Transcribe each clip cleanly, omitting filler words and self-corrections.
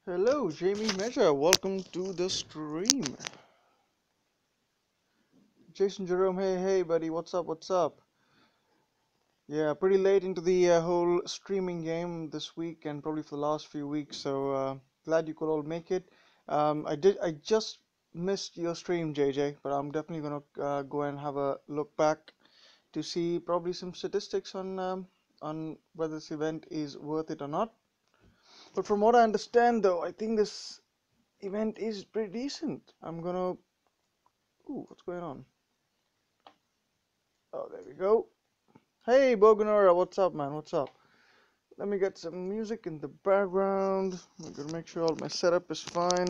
Hello, Jamie Measure. Welcome to the stream. Jason Jerome, hey, buddy. What's up? What's up? Yeah, pretty late into the whole streaming game this week and probably for the last few weeks. So glad you could all make it. I just missed your stream, JJ, but I'm definitely gonna go and have a look back to see probably some statistics on whether this event is worth it or not. But from what I understand, though, I think this event is pretty decent. I'm gonna. Ooh, what's going on? Oh, there we go. Hey, Boganora, what's up, man? What's up? Let me get some music in the background. I'm gonna make sure all my setup is fine.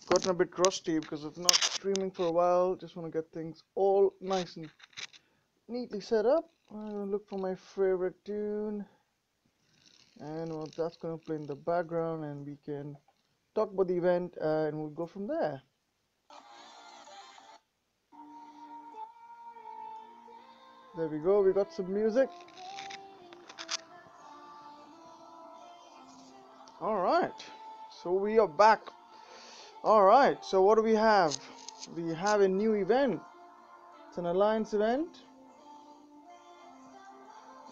Gotten a bit rusty because of not streaming for a while. Just want to get things all nice and neatly set up. I'm gonna look for my favorite tune, and well, that's gonna play in the background, and we can talk about the event, and we'll go from there. There we go. We got some music. All right. So we are back. All right. So what do we have? We have a new event. It's an alliance event,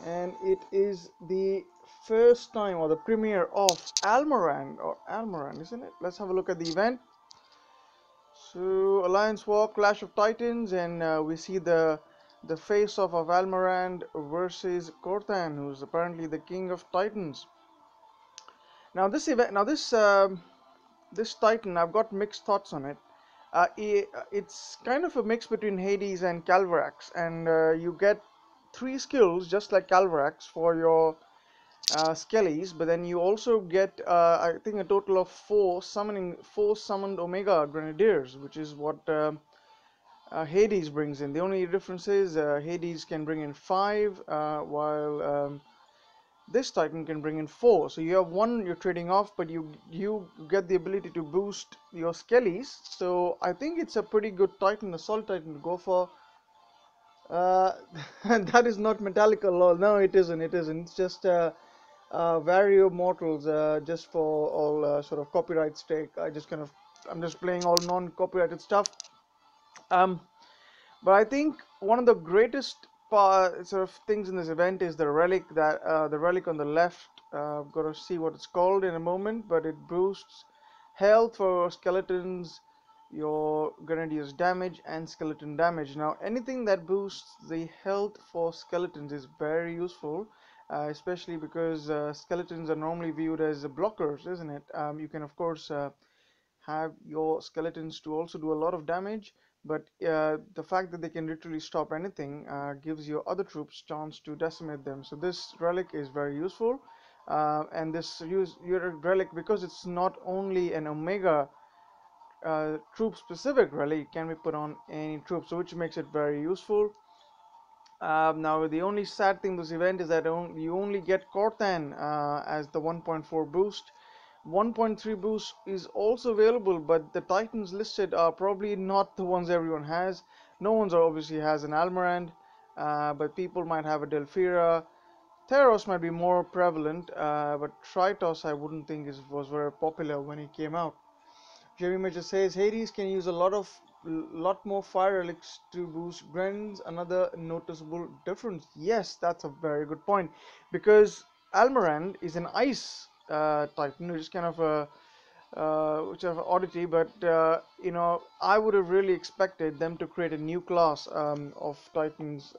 and it is the first time or the premiere of Almarand, isn't it? Let's have a look at the event. So Alliance War, Clash of Titans, and we see the face-off of Almarand versus Corthan, who's apparently the king of Titans. Now this event, this Titan, I've got mixed thoughts on it. It's kind of a mix between Hades and Calvarax, and you get three skills just like Calvarax for your Skellies, but then you also get I think a total of four summoned Omega Grenadiers, which is what Hades brings in. The only difference is Hades can bring in five, while this Titan can bring in four. So you have one you're trading off, but you get the ability to boost your Skellies. So I think it's a pretty good Titan, a solid Titan to go for. Uh, that is not Metallica lol. No, it isn't. It isn't. It's just Vario Mortals, just for all sort of copyright stake. I'm just playing all non-copyrighted stuff. Um, but I think one of the greatest sort of things in this event is the relic on the left. I've got to see what it's called in a moment, but it boosts health for skeletons, your grenadier's damage, and skeleton damage. Now, anything that boosts the health for skeletons is very useful, especially because skeletons are normally viewed as blockers, isn't it? You can, of course, have your skeletons to also do a lot of damage, but the fact that they can literally stop anything gives your other troops chance to decimate them. So this relic is very useful, and this your relic, because it's not only an Omega troop specific relic, it can be put on any troop, so which makes it very useful. Now the only sad thing this event is that you only get Corthan as the 1.4 boost. 1.3 boost is also available, but the Titans listed are probably not the ones everyone has. No one's obviously has an Almarand, but people might have a Delphira. Theros might be more prevalent, but Tritos I wouldn't think was very popular when it came out. Jeremy Major says Hades can use a lot more fire relics to boost Grens. Another noticeable difference. Yes, that's a very good point, because Almarand is an ice titan, which is kind of a which of oddity, but I would have really expected them to create a new class of titans.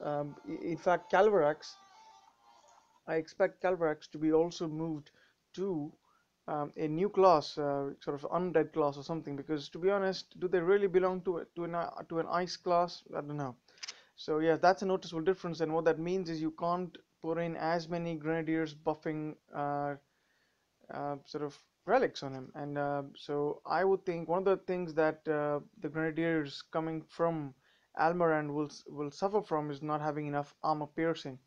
In fact, Calvarax, I expect Calvarax to be also moved to a new class, sort of undead class or something. Because to be honest, do they really belong to an ice class? I don't know. So yeah, that's a noticeable difference, and what that means is you can't put in as many grenadiers buffing sort of relics on him. And so I would think one of the things that the grenadiers coming from Almarand will suffer from is not having enough armor piercing.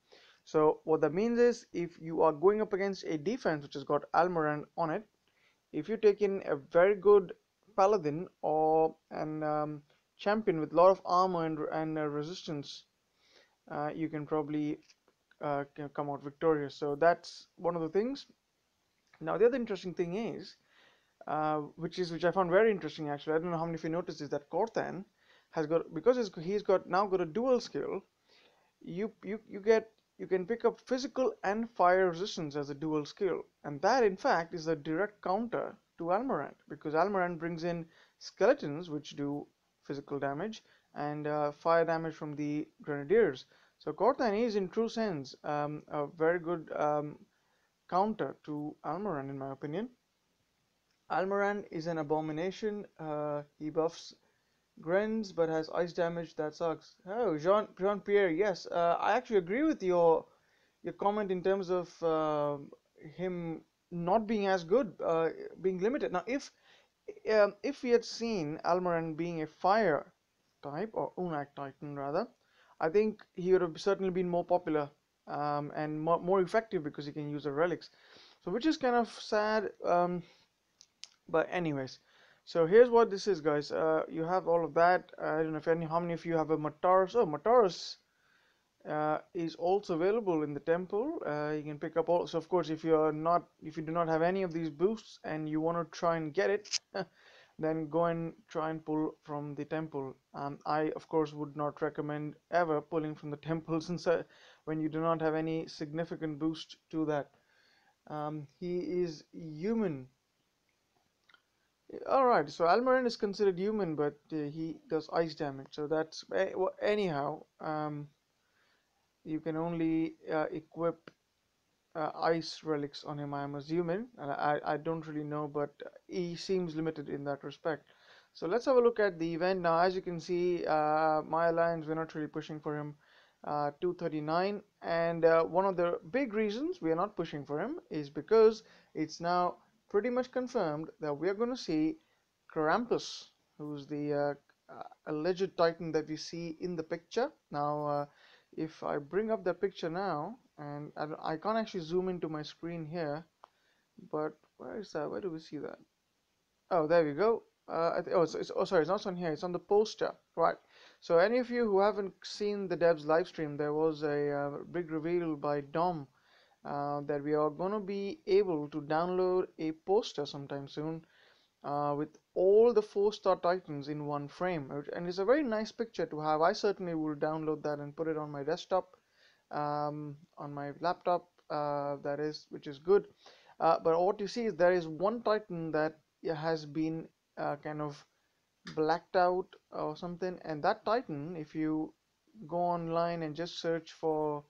So what that means is, if you are going up against a defense which has got Almarand on it, if you take in a very good paladin or an champion with a lot of armor and resistance, you can probably come out victorious. So that's one of the things. Now the other interesting thing is, which I found very interesting actually. I don't know how many of you noticed is that Corthan has got, because he's got now got a dual skill. You can pick up physical and fire resistance as a dual skill, and that in fact is a direct counter to Almarand, because Almarand brings in skeletons which do physical damage and fire damage from the grenadiers. So Corthan is in true sense a very good counter to Almarand in my opinion. Almarand is an abomination. He buffs grins but has ice damage that sucks. Oh, Jean-Pierre, yes, I actually agree with your comment in terms of him not being as good, being limited. Now, if we had seen Almarand being a fire type or Unak Titan rather, I think he would have certainly been more popular and more effective because he can use the relics. So, which is kind of sad. But anyways, so here's what this is, guys. You have all of that. I don't know how many of you have a Mataros. Oh, Mataros is also available in the temple. You can pick up all. So of course, if you do not have any of these boosts and you want to try and get it, then go and try and pull from the temple. I of course would not recommend ever pulling from the temple since when you do not have any significant boost to that. He is human. Alright, so Almarant is considered human, but he does ice damage. So that's anyhow. You can only equip ice relics on him, I'm assuming. I don't really know, but he seems limited in that respect. So let's have a look at the event now. As you can see, my alliance, we're not really pushing for him. 239, and one of the big reasons we are not pushing for him is because it's now pretty much confirmed that we are going to see Krampus, who's the alleged titan that we see in the picture. Now, if I bring up the picture now, and I can't actually zoom into my screen here, but where is that? Where do we see that? Oh, there we go. Oh, sorry, it's not on here. It's on the poster, right? So, any of you who haven't seen the devs live stream, there was a big reveal by Dom that we are going to be able to download a poster sometime soon with all the 4-star titans in one frame, and it's a very nice picture to have. I certainly will download that and put it on my desktop, on my laptop, that is, which is good. But what you see is there is one titan that has been kind of blacked out or something, and that titan, if you go online and just search for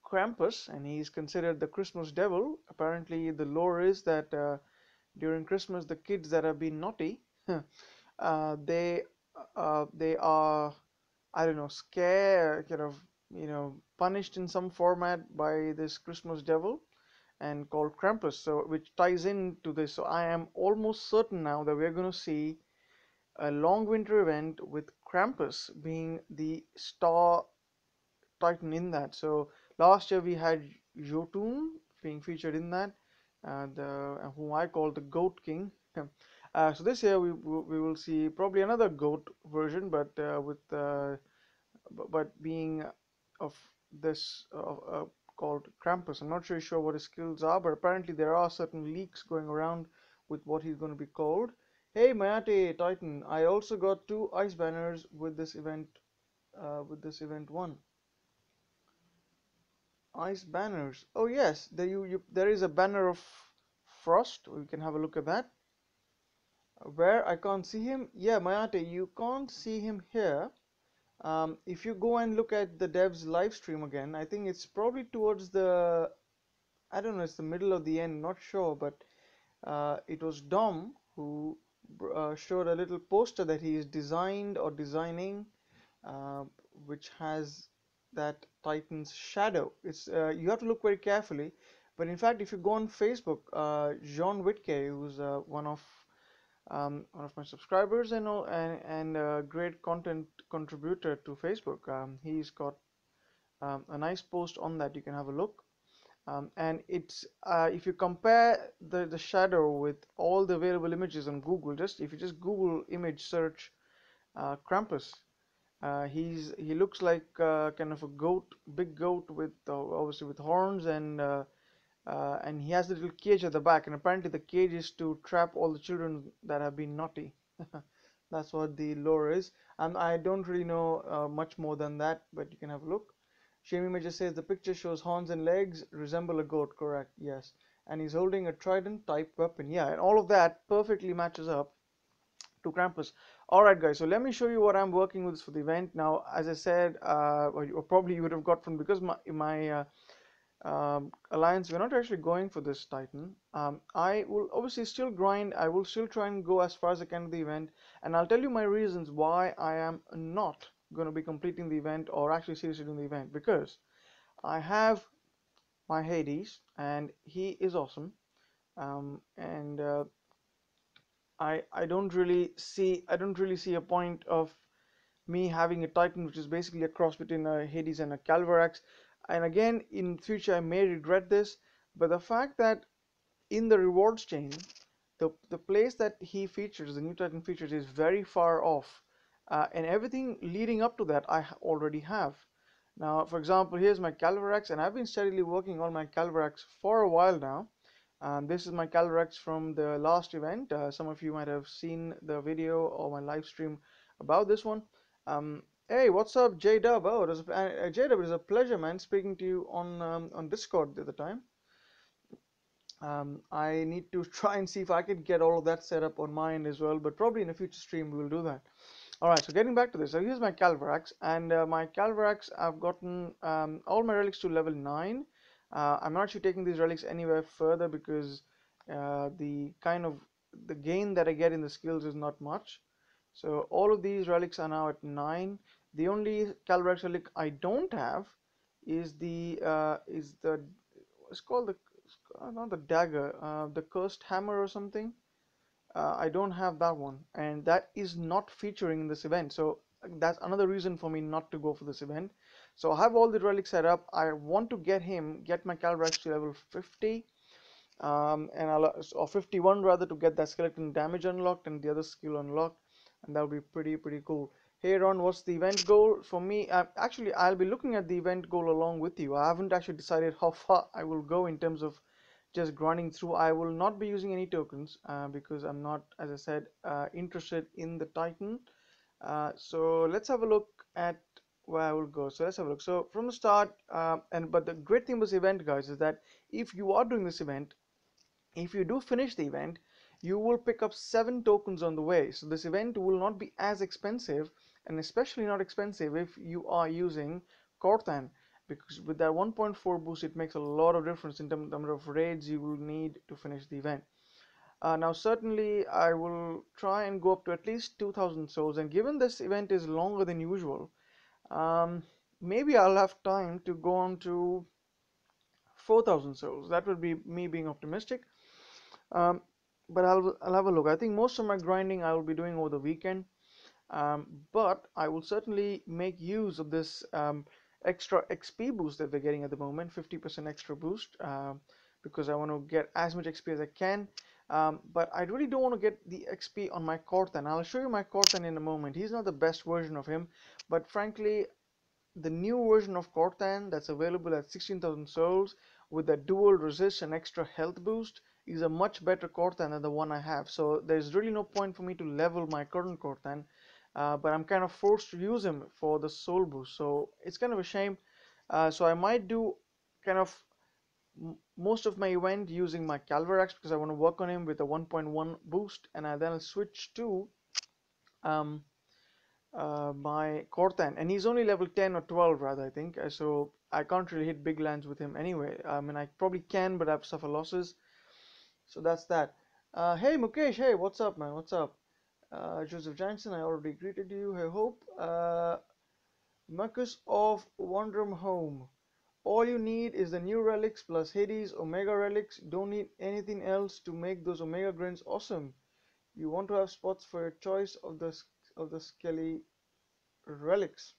Krampus, and he's considered the Christmas devil. Apparently the lore is that during Christmas the kids that have been naughty they they are, I don't know, scared, kind of, punished in some format by this Christmas devil and called Krampus, so which ties into this. So I am almost certain now that we're going to see a long winter event with Krampus being the star titan in that. So last year we had Jotun being featured in that, the whom I call the Goat King. So this year we will see probably another goat version, but but being of this called Krampus. I'm not really sure what his skills are, but apparently there are certain leaks going around with what he's going to be called. Hey Mayate Titan, I also got 2 ice banners with this event. With this event one. Ice banners. Oh yes, there is a banner of Frost. We can have a look at that. Where I can't see him. Yeah, Mayate, you can't see him here. If you go and look at the devs live stream again, I think it's probably towards the, I don't know, it's the middle of the end, not sure, but it was Dom who showed a little poster that he is designed or designing, uh, which has that Titan's shadow. It's you have to look very carefully, but in fact, if you go on Facebook, Jean Whitke, who's one of my subscribers and all, and great content contributor to Facebook, he's got a nice post on that. You can have a look. And it's if you compare the shadow with all the available images on Google, just if you just Google image search Krampus, he looks like kind of a goat, big goat with obviously with horns and and he has a little cage at the back, and apparently the cage is to trap all the children that have been naughty. That's what the lore is, and I don't really know much more than that, but you can have a look. Shame Images says the picture shows horns and legs resemble a goat. Correct, yes, and he's holding a trident type weapon. Yeah, and all of that perfectly matches up to Krampus. All right, guys. So let me show you what I'm working with for the event. Now, as I said, or probably you would have got from because my alliance, we're not actually going for this Titan. I will obviously still grind. I will still try and go as far as I can to the event, and I'll tell you my reasons why I am not going to be completing the event or actually seriously doing the event, because I have my Hades and he is awesome. And I don't really see a point of me having a Titan which is basically a cross between a Hades and a Calvarax. And again, in future I may regret this, but the fact that in the rewards chain, the place that he features, the new Titan features, is very far off, and everything leading up to that I already have. Now, for example, here's my Calvarax, and I've been steadily working on my Calvarax for a while now. This is my Calvarax from the last event. Some of you might have seen the video or my live stream about this one. Hey, what's up, J Dub? Oh, J Dub, it is a pleasure, man, speaking to you on Discord the other time. I need to try and see if I can get all of that set up on mine as well, but probably in a future stream we will do that. All right, so getting back to this, so here's my Calvarax, and my Calvarax, I've gotten all my relics to level 9. I'm not actually taking these relics anywhere further because the kind of the gain that I get in the skills is not much. So all of these relics are now at 9. The only Calvarax relic I don't have is the it's called the not the dagger, the cursed hammer or something. I don't have that one, and that is not featuring in this event. So that's another reason for me not to go for this event. So I have all the relics set up. I want to get my Calvarax to level 50, and or 51 rather, to get that skeleton damage unlocked and the other skill unlocked, and that'll be pretty cool. Hey Ron, what's the event goal for me? Actually, I'll be looking at the event goal along with you. I haven't actually decided how far I will go in terms of just grinding through. I will not be using any tokens because I'm not, as I said, interested in the Titan. So let's have a look at where I will go. So let's have a look. So from the start, but the great thing with this event, guys, is that if you are doing this event, if you do finish the event, you will pick up 7 tokens on the way. So this event will not be as expensive, and especially not expensive if you are using Corthan, because with that 1.4 boost it makes a lot of difference in terms of number of raids you will need to finish the event. Now certainly I will try and go up to at least 2000 souls, and given this event is longer than usual, um, maybe I'll have time to go on to 4000 souls. That would be me being optimistic. Um, but I'll have a look. I think most of my grinding I will be doing over the weekend. But I will certainly make use of this extra XP boost that we're getting at the moment, 50% extra boost, because I want to get as much XP as I can. But I really don't want to get the XP on my Corthan. I'll show you my Corthan in a moment. He's not the best version of him, but frankly, the new version of Corthan that's available at 16,000 souls with a dual resist and extra health boost is a much better Corthan than the one I have. So there's really no point for me to level my current Corthan, but I'm kind of forced to use him for the soul boost. So it's kind of a shame. So I might do kind of most of my event using my Calvarax because I want to work on him with a 1.1 boost, and then I'll switch to um, my Corthan, and he's only level 10 or 12 rather, I think. So I can't really hit big lands with him anyway. I mean, I probably can, but I've suffered losses. So that's that. Hey Mukesh, hey, what's up, man? What's up? Joseph Johnson, I already greeted you. I hope. Marcus of Wandrum Home. All you need is the new relics plus Hades Omega relics. Don't need anything else to make those Omega grains awesome. You want to have spots for your choice of the Skelly relics.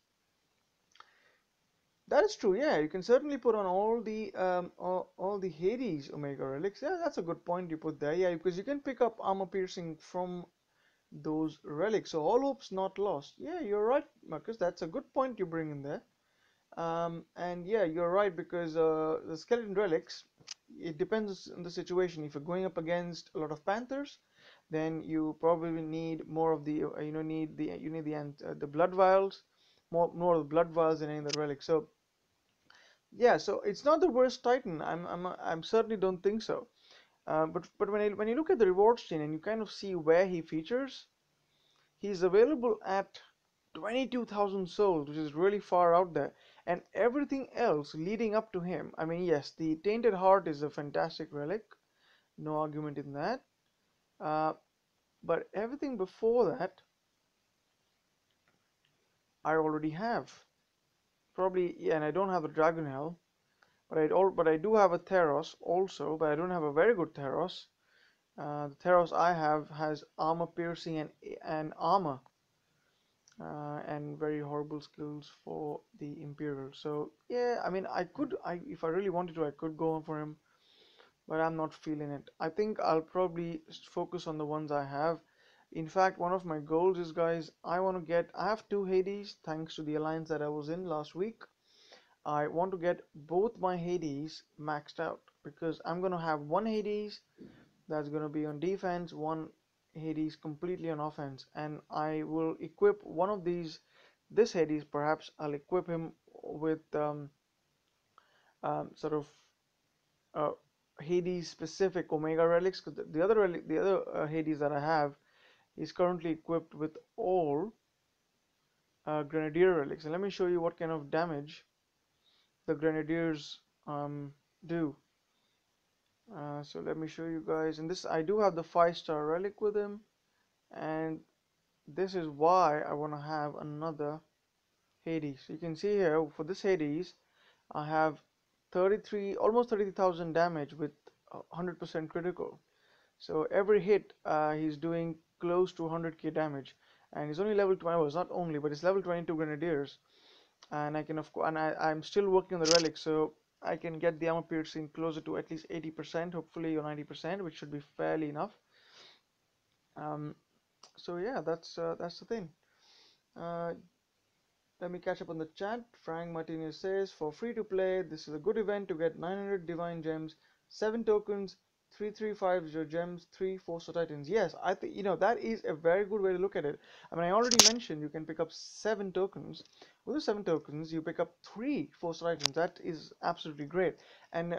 That is true. Yeah, you can certainly put on all the Hades Omega relics. Yeah, that's a good point you put there. Yeah, because you can pick up armor piercing from those relics. So all hope's not lost. Yeah, you're right, Marcus. That's a good point you bring in there. And yeah, you're right because the skeleton relics. it depends on the situation. If you're going up against a lot of panthers, then you probably need more of the you need the blood vials, more of the blood vials than any of the relics. So yeah, so it's not the worst Titan. I'm certainly don't think so. But when you look at the rewards chain and you kind of see where he features, he's available at 22,000 souls, which is really far out there. And everything else leading up to him, I mean, yes, the Tainted Heart is a fantastic relic, no argument in that. Uh, but everything before that, I already have. Probably, yeah, and I don't have the Dragon Hell, but I do have a Theros also, but I don't have a very good Theros. The Theros I have has armor piercing and armor, and very horrible skills for the Imperial. So yeah, I mean, if I really wanted to, I could go on for him, but I'm not feeling it. I think I'll probably focus on the ones I have. In fact, one of my goals is, guys, I have two Hades thanks to the alliance that I was in last week. I want to get both my Hades maxed out because I'm gonna have one Hades that's going to be on defense, one Hades completely on offense, and I will equip one of these. This Hades, perhaps I'll equip him with sort of uh, Hades specific Omega relics, because the other Hades that I have is currently equipped with all Grenadier relics. And let me show you what kind of damage the Grenadiers do. So let me show you guys. And this, I do have the 5-star relic with him, and this is why I want to have another Hades. You can see here for this Hades, I have 33, almost 30,000 damage with 100% critical. So every hit, he's doing close to 100k damage, and he's only level 20. Well, it's not only, but it's level 22 Grenadiers, and I can of course, and I'm still working on the relics, so I can get the armor piercing closer to at least 80%, hopefully, or 90%, which should be fairly enough. Um, so yeah, that's the thing. Uh, Let me catch up on the chat. Frank Martinez says, for free to play, this is a good event to get 900 divine gems, 7 tokens, 3350 gems, 3 4-star titans. Yes, I think that is a very good way to look at it. I mean, I already mentioned you can pick up 7 tokens. With the 7 tokens, you pick up 3 4-star titans. That is absolutely great. And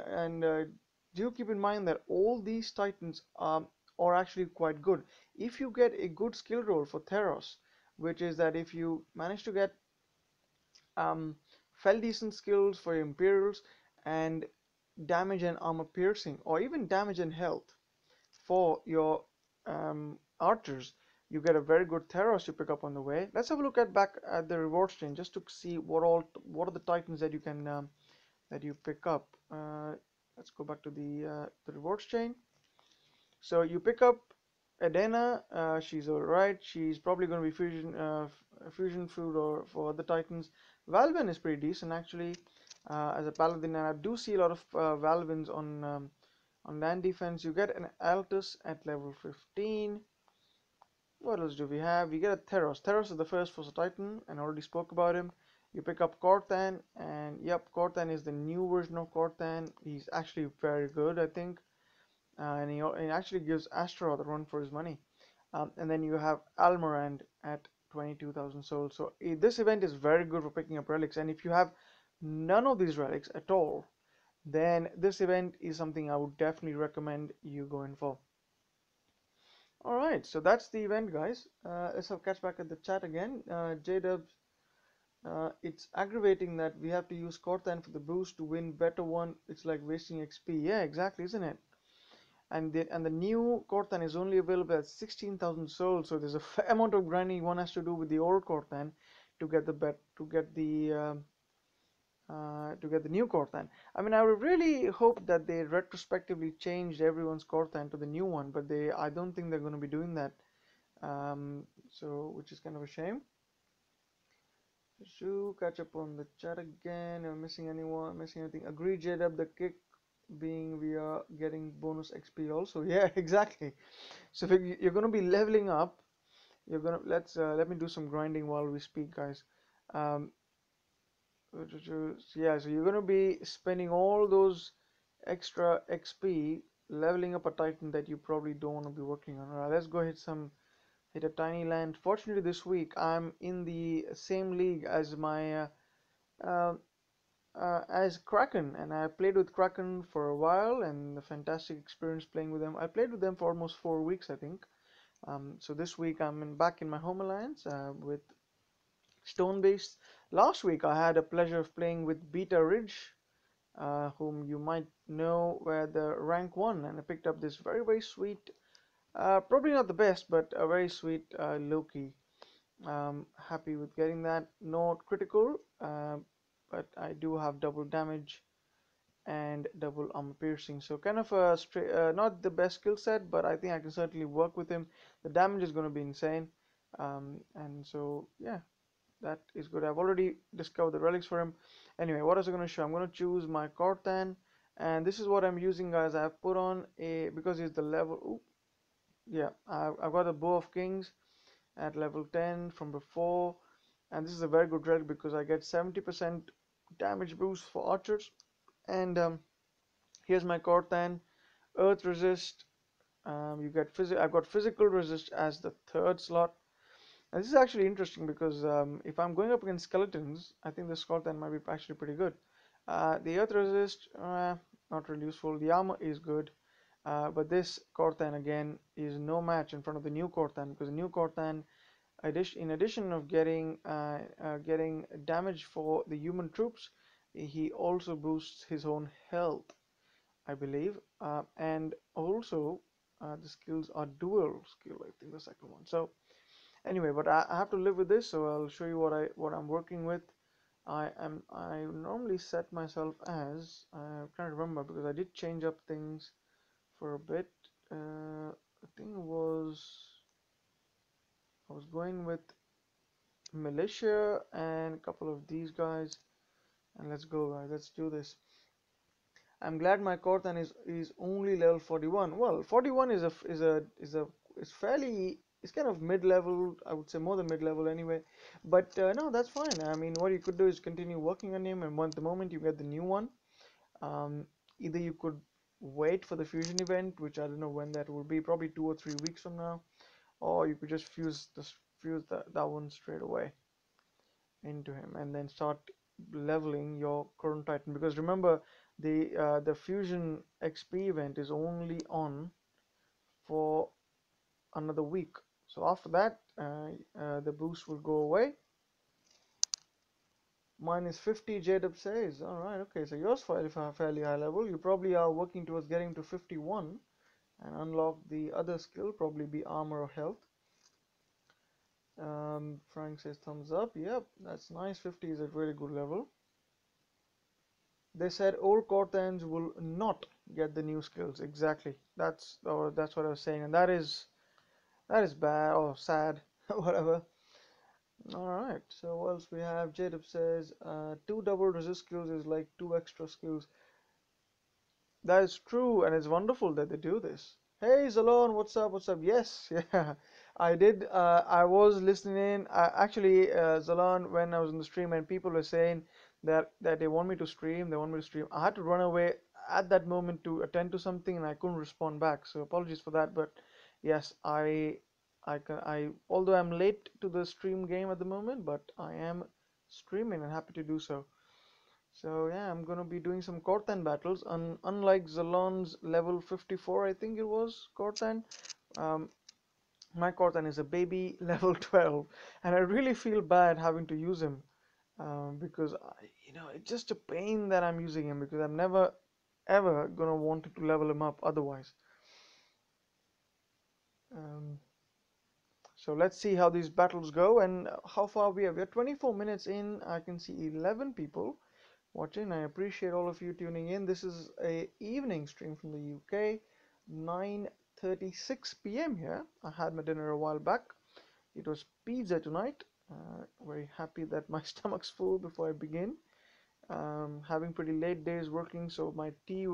do keep in mind that all these titans are actually quite good. If you get a good skill roll for Theros, which is that if you manage to get um, fell decent skills for your Imperials, and damage and armor piercing, or even damage and health for your archers, you get a very good Theros you pick up on the way. Let's have a look back at the rewards chain just to see what are the titans that you can that you pick up. Let's go back to the rewards chain. So you pick up Adena, she's alright. She's probably going to be fusion food or for the Titans. Valvin is pretty decent actually as a paladin, and I do see a lot of Valvins on land defense. You get an Altus at level 15. What else do we have? We get a Theros. Theros is the first for the Titan, and I already spoke about him. You pick up Corthan, and yep, Corthan is the new version of Corthan. He's actually very good, I think. And he actually gives Astaroth a run for his money. And then you have Almarand at 22,000 souls. So this event is very good for picking up relics. And if you have none of these relics at all, then this event is something I would definitely recommend you going for. Alright, so that's the event, guys. Let's have catch back at the chat again. J-Dubs, it's aggravating that we have to use Corthan for the boost to win better one. It's like wasting XP. Yeah, exactly, isn't it? And the new Corthan is only available at 16,000 souls, so there's a fair amount of grinding one has to do with the old Corthan to get to get the new Corthan. I mean, I would really hope that they retrospectively changed everyone's Corthan to the new one, but I don't think they're going to be doing that. So which is kind of a shame. So catch up on the chat again. Am I missing anyone? Missing anything? Agree, JW. The kick being we are getting bonus XP also. Yeah, exactly. So if you're going to be leveling up, you're gonna let me do some grinding while we speak, guys. Um, yeah, so you're going to be spending all those extra XP leveling up a Titan that you probably don't want to be working on. Alright, let's go hit a tiny land. Fortunately, this week I'm in the same league as my uh, as Kraken, and I played with Kraken for a while, and a fantastic experience playing with them. I played with them for almost 4 weeks, I think. So this week back in my home alliance with Stone Based. Last week I had a pleasure of playing with Beta Ridge, whom you might know were the rank 1, and I picked up this very sweet, probably not the best, but a very sweet Loki. Happy with getting that. Not critical, but I do have double damage and double armor piercing. So kind of a straight, not the best skill set, but I think I can certainly work with him. The damage is going to be insane, and so yeah, that is good. I've already discovered the relics for him. Anyway, what was I going to show? I'm going to choose my Cortan, and this is what I'm using, guys. I've put on a, because he's the level. Ooh, yeah, I've got the Bow of Kings at level 10 from before, and this is a very good relic because I get 70% damage boost for archers. And here's my Cortan, Earth Resist. You get I've got Physical Resist as the third slot. And this is actually interesting because if I'm going up against skeletons, I think this Cortan might be actually pretty good. The Earth Resist, not really useful. The armor is good. But this Cortan again is no match in front of the new Cortan, because the new Cortan, in addition of getting damage for the human troops, he also boosts his own health, I believe, and also the skills are dual skill. I think the second one. So anyway, but I have to live with this, so I'll show you what I'm working with. I normally set myself as, I'm trying to remember because I did change up things for a bit. I think I was going with militia and a couple of these guys, and let's go, guys. Let's do this. I'm glad my Cortan is only level 41. Well, 41 is fairly, it's kind of mid-level. I would say more than mid-level anyway. But no, that's fine. I mean, what you could do is continue working on him, and the moment you get the new one, um, either you could wait for the fusion event, which I don't know when that will be, probably 2 or 3 weeks from now, or you could just fuse that one straight away into him and then start leveling your current Titan. Because remember, the fusion XP event is only on for another week. So after that, the boost will go away. Mine is 50, J-Dub says. Alright, okay, so yours fairly high level. You probably are working towards getting to 51 and unlock the other skill, probably be armor or health. Frank says thumbs up. Yep, that's nice. 50 is a really good level. They said old Cortans will not get the new skills. Exactly. That's what I was saying, and that is bad or sad, whatever. All right. So what else we have? Jadeb says two double resist skills is like two extra skills. That is true, and it's wonderful that they do this. Hey, Zalon, what's up? What's up? Yes, yeah, I did. I was listening in. Actually, Zalon, when I was in the stream, and people were saying that they want me to stream. They want me to stream. I had to run away at that moment to attend to something, and I couldn't respond back. So apologies for that. But yes, although I'm late to the stream game at the moment, but I am streaming and happy to do so. So yeah, I'm gonna be doing some Cortan battles. Unlike Zalon's level 54, I think it was Cortan. Um, my Cortan is a baby level 12, and I really feel bad having to use him because it's just a pain that I'm using him because I'm never ever gonna want to level him up otherwise. Um, so let's see how these battles go and how far we are. We are 24 minutes in. I can see 11 people watching. I appreciate all of you tuning in. This is a evening stream from the UK, 9:36 p.m. here. I had my dinner a while back. It was pizza tonight. Very happy that my stomach's full before I begin. Having pretty late days working, so my tea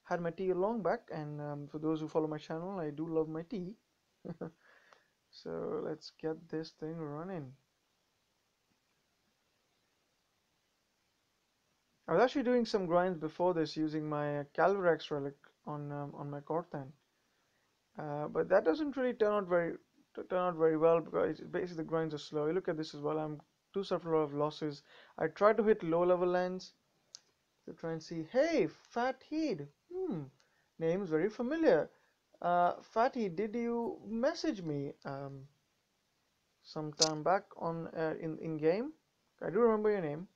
had my tea a long back. And for those who follow my channel, I do love my tea. So let's get this thing running. I was actually doing some grinds before this using my Calvarax relic on my Corthan, but that doesn't really turn out very well because basically the grinds are slow. You look at this as well. I'm do suffer a lot of losses. I try to hit low level lands to try and see. Hey, Fat Heed. Name's very familiar. Fatty, did you message me some time back on in game? I do remember your name.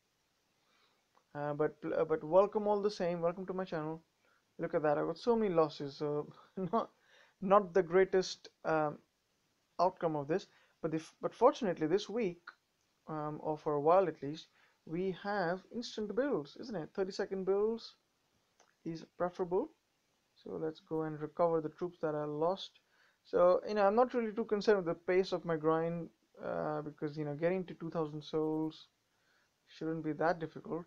But welcome all the same. Welcome to my channel. Look at that. I got so many losses. So not not the greatest outcome of this. But fortunately this week, or for a while at least, we have instant builds, isn't it? 30-second builds is preferable. So let's go and recover the troops that I lost. So I'm not really too concerned with the pace of my grind because getting to 2,000 souls shouldn't be that difficult.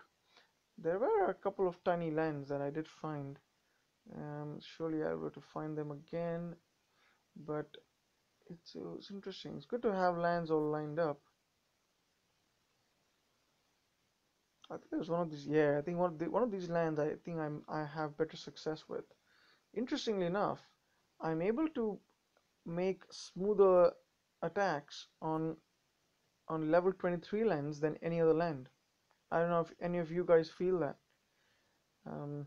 There were a couple of tiny lands that I did find. Surely I'll be able to find them again, but it's interesting. It's good to have lands all lined up. I think there's one of these. Yeah, I think one of these lands. I think I have better success with. Interestingly enough, I'm able to make smoother attacks on level 23 lands than any other land. I don't know if any of you guys feel that. Um,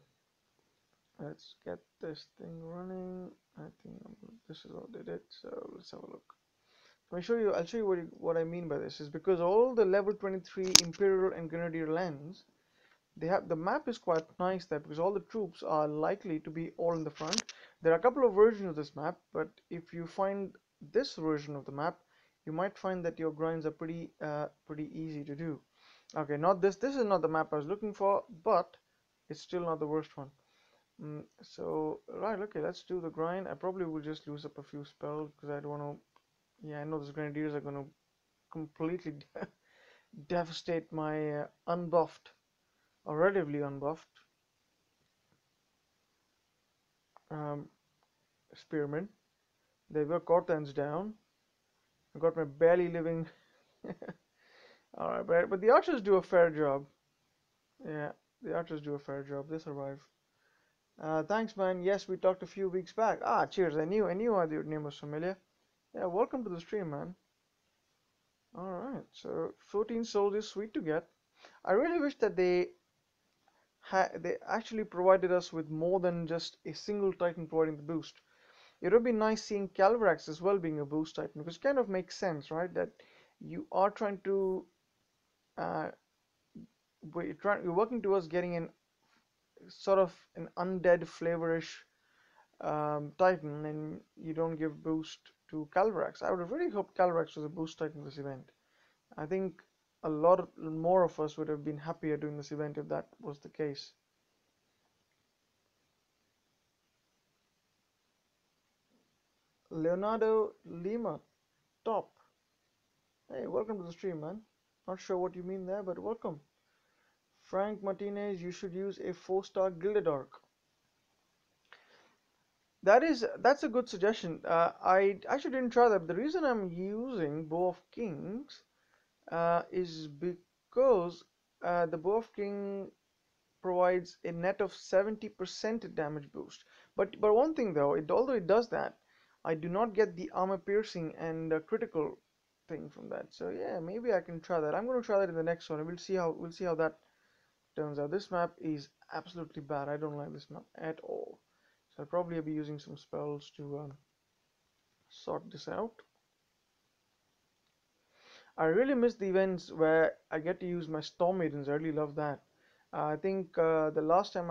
let's get this thing running. I think this is what did it. So let's have a look. I'll show you what I mean by this. Is because all the level 23 Imperial and Grenadier lands, the map is quite nice there because all the troops are likely to be all in the front. There are a couple of versions of this map, but if you find this version of the map, you might find that your grinds are pretty easy to do. Okay, not this. This is not the map I was looking for, but it's still not the worst one. So right, okay, let's do the grind. I probably will just lose up a few spells because I don't want to. Yeah, I know those grenadiers are going to completely devastate my unbuffed or relatively unbuffed um, spearmen. They were Cortans down. I got my barely living. Alright, but the archers do a fair job. Yeah, the archers do a fair job. They survive. Thanks, man. Yes, we talked a few weeks back. Ah, cheers. I knew your name was familiar. Yeah, welcome to the stream, man. Alright, so 14 souls is sweet to get. I really wish that they actually provided us with more than just a single Titan providing the boost. It would be nice seeing Calvarax as well being a boost Titan, which kind of makes sense, right? That you are trying to uh, you're working towards getting an sort of an undead flavorish Titan, and you don't give boost to Calvarax. I would have really hoped Calvarax was a boost Titan this event. I think a lot more of us would have been happier doing this event if that was the case. Leonardo Lima, top. Hey, welcome to the stream, man. Not sure what you mean there, but welcome. Frank Martinez, you should use a 4-star Gilded Arc. That's a good suggestion. I actually didn't try that, but the reason I'm using Bow of Kings is because the Bow of King provides a net of 70% damage boost. But one thing though, although it does that, I do not get the armor piercing and critical thing from that. So yeah, maybe I can try that. I'm going to try that in the next one, and we'll see how that turns out. This map is absolutely bad. I don't like this map at all. So I'll probably be using some spells to sort this out. I really miss the events where I get to use my Storm Maidens. I really love that. I think the last time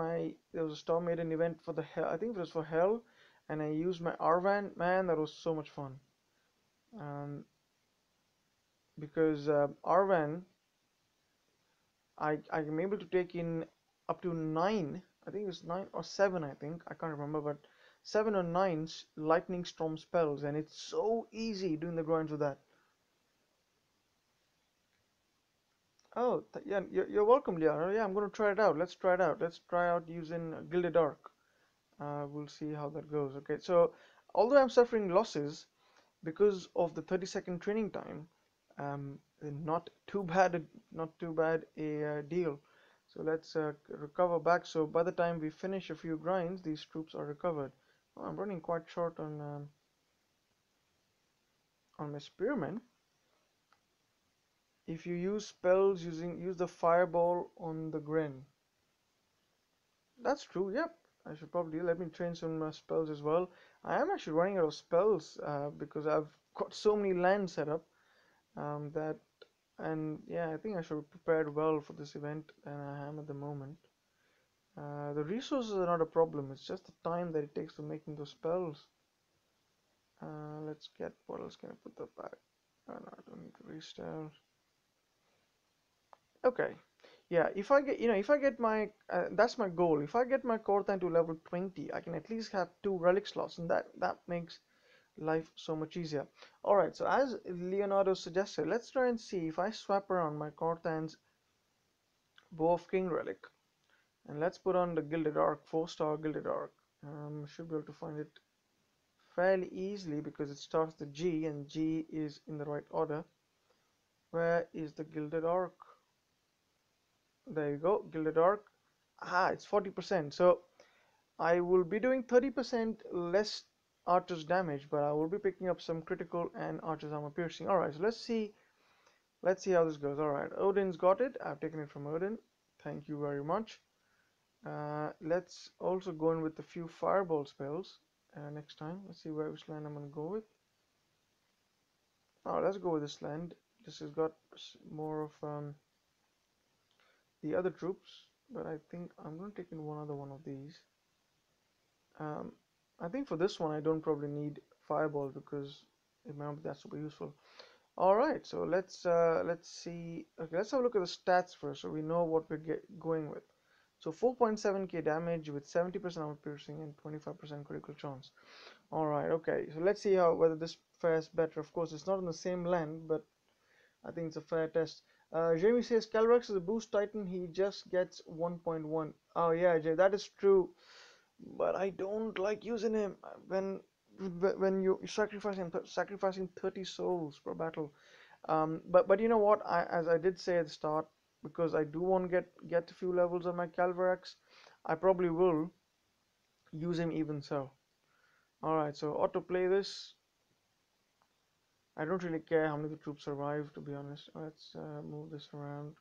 there was a Storm Maiden event for the Hell. I think it was for Hell, and I used my Arvan. Man, that was so much fun. Um, because Arvan, I'm able to take in up to 9. I think it's 9 or 7. I think I can't remember, but 7 or 9 lightning storm spells, and it's so easy doing the grinds with that. Oh, yeah, you're welcome, Liana. Yeah, I'm going to try it out. Let's try it out. Let's try out using Gilded Arc. We'll see how that goes. Okay, so although I'm suffering losses because of the 30-second training time, not too bad, not too bad a deal. So let's recover back. So by the time we finish a few grinds, these troops are recovered. Oh, I'm running quite short on my spearmen. If you use spells, use the fireball on the Gren. That's true. Yep, I should probably let me train some spells as well. I am actually running out of spells because I've got so many lands set up that, and yeah, I think I should have prepared well for this event than I am at the moment. The resources are not a problem. It's just the time that it takes to making those spells. Let's get, what else can I put that back? Oh, no, I don't need to restart. Okay. Yeah, if I get, if I get my, that's my goal. If I get my Corthan to level 20, I can at least have 2 relic slots, and that makes life so much easier. All right, so as Leonardo suggested, let's try and see if I swap around my Corthan's Bow of King relic, and let's put on the Gilded Arc, 4-star Gilded Arc. Should be able to find it fairly easily because it starts with G, and G is in the right order. Where is the Gilded Arc? There you go, Gilded Arc. Ah, it's 40%. So I will be doing 30% less archer's damage, but I will be picking up some critical and archer's armor piercing. Alright, so let's see how this goes. Alright, Odin's got it. I've taken it from Odin. Thank you very much. Let's also go in with a few fireball spells next time. Let's see which land I'm gonna go with. Oh, let's go with this land. This has got more of the other troops, but I think I'm going to take in one other one of these. Um, I think for this one I don't probably need fireball because it might not be that super useful. All right, so let's see. Okay, let's have a look at the stats first, so we know what we're going with. So 4.7k damage with 70% armor piercing and 25% critical chance. All right, okay. So let's see how whether this fares better. Of course, it's not on the same land, but I think it's a fair test. Jamie says Calrex is a boost titan. He just gets 1.1. Oh yeah, Jay, that is true. But I don't like using him when you sacrificing 30 souls per battle. But you know what? As I did say at the start, because I do want to get a few levels on my Calvarax, I probably will use him even so. All right, so autoplay this. I don't really care how many of the troops survive, to be honest. Let's move this around.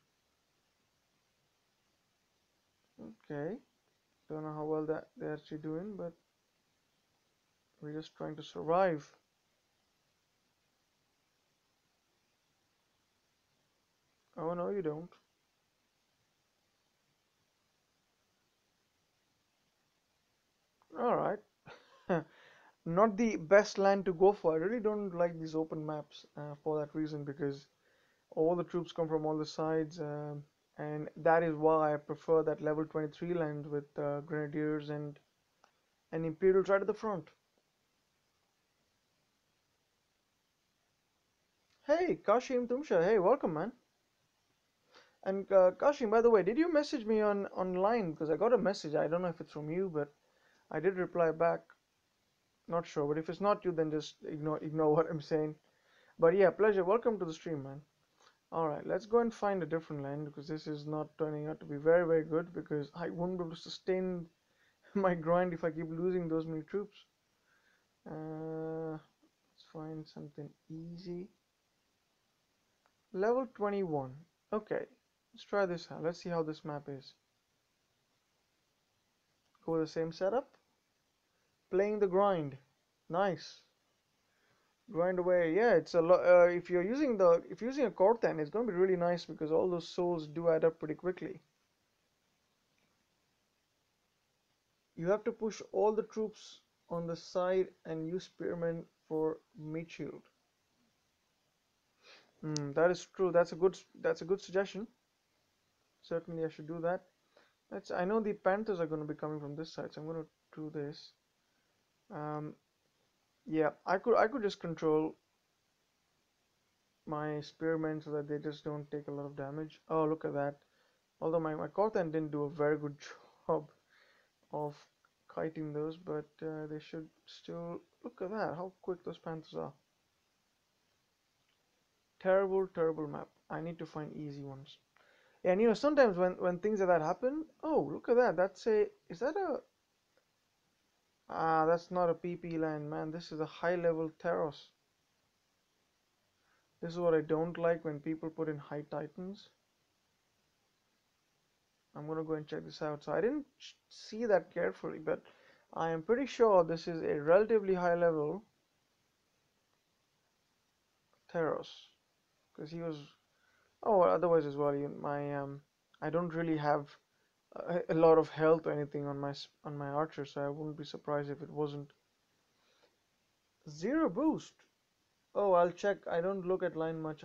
Okay, don't know how well that they're actually doing, but we're just trying to survive. Oh no, you don't. All right. Not the best land to go for. I really don't like these open maps for that reason because all the troops come from all the sides, and that is why I prefer that level 23 land with grenadiers and imperials right at the front. Hey, Kashim Tumsha. Hey, welcome, man. And Kashim, by the way, did you message me on online? Because I got a message. I don't know if it's from you, but I did reply back. Not sure, but if it's not you, then just ignore what I'm saying. But yeah, pleasure. Welcome to the stream, man. All right, let's go and find a different land because this is not turning out to be very, very good because I won't be able to sustain my grind if I keep losing those many troops. Let's find something easy. Level 21. Okay, let's try this out. Let's see how this map is. Go with the same setup. Playing the grind. Nice. Grind away. Yeah, it's a lot. If you're using a Corthan, it's going to be really nice because all those souls do add up pretty quickly. You have to push all the troops on the side and use spearmen for meat shield. That is true. That's a good suggestion. Certainly, I should do that. I know the panthers are going to be coming from this side, so I'm going to do this. Um, yeah, I could just control my spearmen so that they just don't take a lot of damage. Oh, look at that. Although my Corthan didn't do a very good job of kiting those, but they should still look at that. How quick those panthers are. Terrible, terrible map. I need to find easy ones. And sometimes when things like that happen, oh, look at that. That's a is that a that's not a PP line, man. This is a high level Theros. This is what I don't like when people put in high Titans. I'm gonna go and check this out. So I didn't see that carefully, but I am pretty sure this is a relatively high level Theros because he was. Oh, well, otherwise as well. My I don't really have a lot of health or anything on my archer, so I wouldn't be surprised if it wasn't zero boost. Oh, I'll check. I don't look at line much.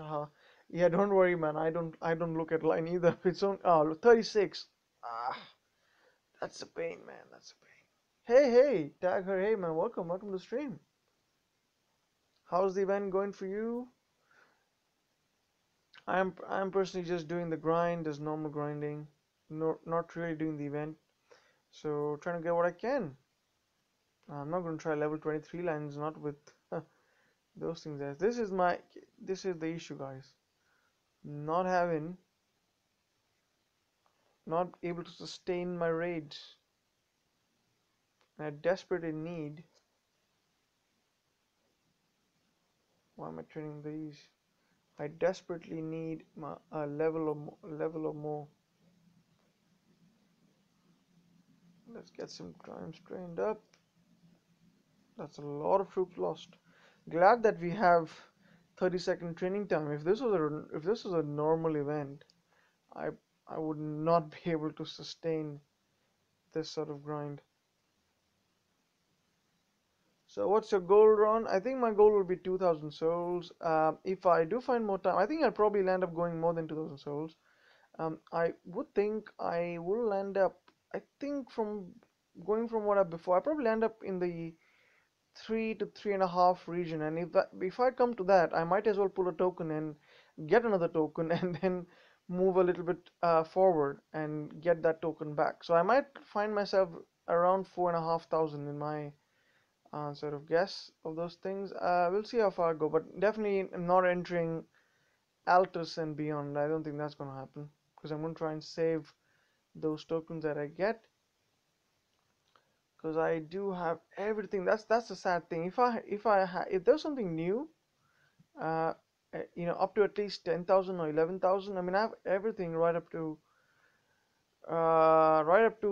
Yeah, don't worry, man. I don't look at line either. It's on 36. Ah, that's a pain, man. That's a pain. Hey, hey, tag her. Hey, man. Welcome to the stream. How's the event going for you? I'm personally just doing the grind, just normal grinding. No, not really doing the event. So trying to get what I can. I'm not going to try level 23 lines, not with those things. This is the issue, guys. Not having, not able to sustain my raids. I desperately need. Why am I training these? I desperately need a level or more. Let's get some times trained up. That's a lot of troops lost. Glad that we have 30-second training time. If this was a normal event, I I would not be able to sustain this sort of grind. So what's your goal, Ron? I think my goal will be 2,000 souls. If I do find more time, I think I'll probably land up going more than 2,000 souls. I would think I will end up. I think from going from what I before, I probably end up in the 3 to 3.5 region. And if I come to that, I might as well pull a token and get another token, and then move a little bit forward and get that token back. So I might find myself around 4,500 in my sort of guess of those things. We'll see how far I go, but definitely I'm not entering Altus and beyond. I don't think that's going to happen because I'm going to try and save those tokens that I get because I do have everything. That's the sad thing. If there's something new, uh, up to at least 10,000 or 11,000. I mean, I have everything right up to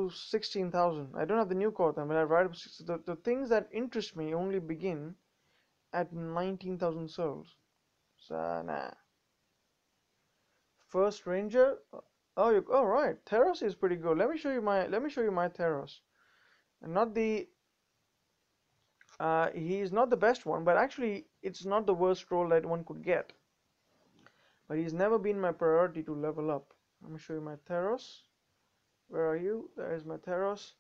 16,000. I don't have the new core then, but I have right up to 16. The things that interest me only begin at 19,000 souls. So nah. First Ranger. Oh right. Theros is pretty good. Let me show you my Theros. And not the he's not the best one, but actually it's not the worst role that one could get. But he's never been my priority to level up. Let me show you my Theros. Where are you? There is my Theros.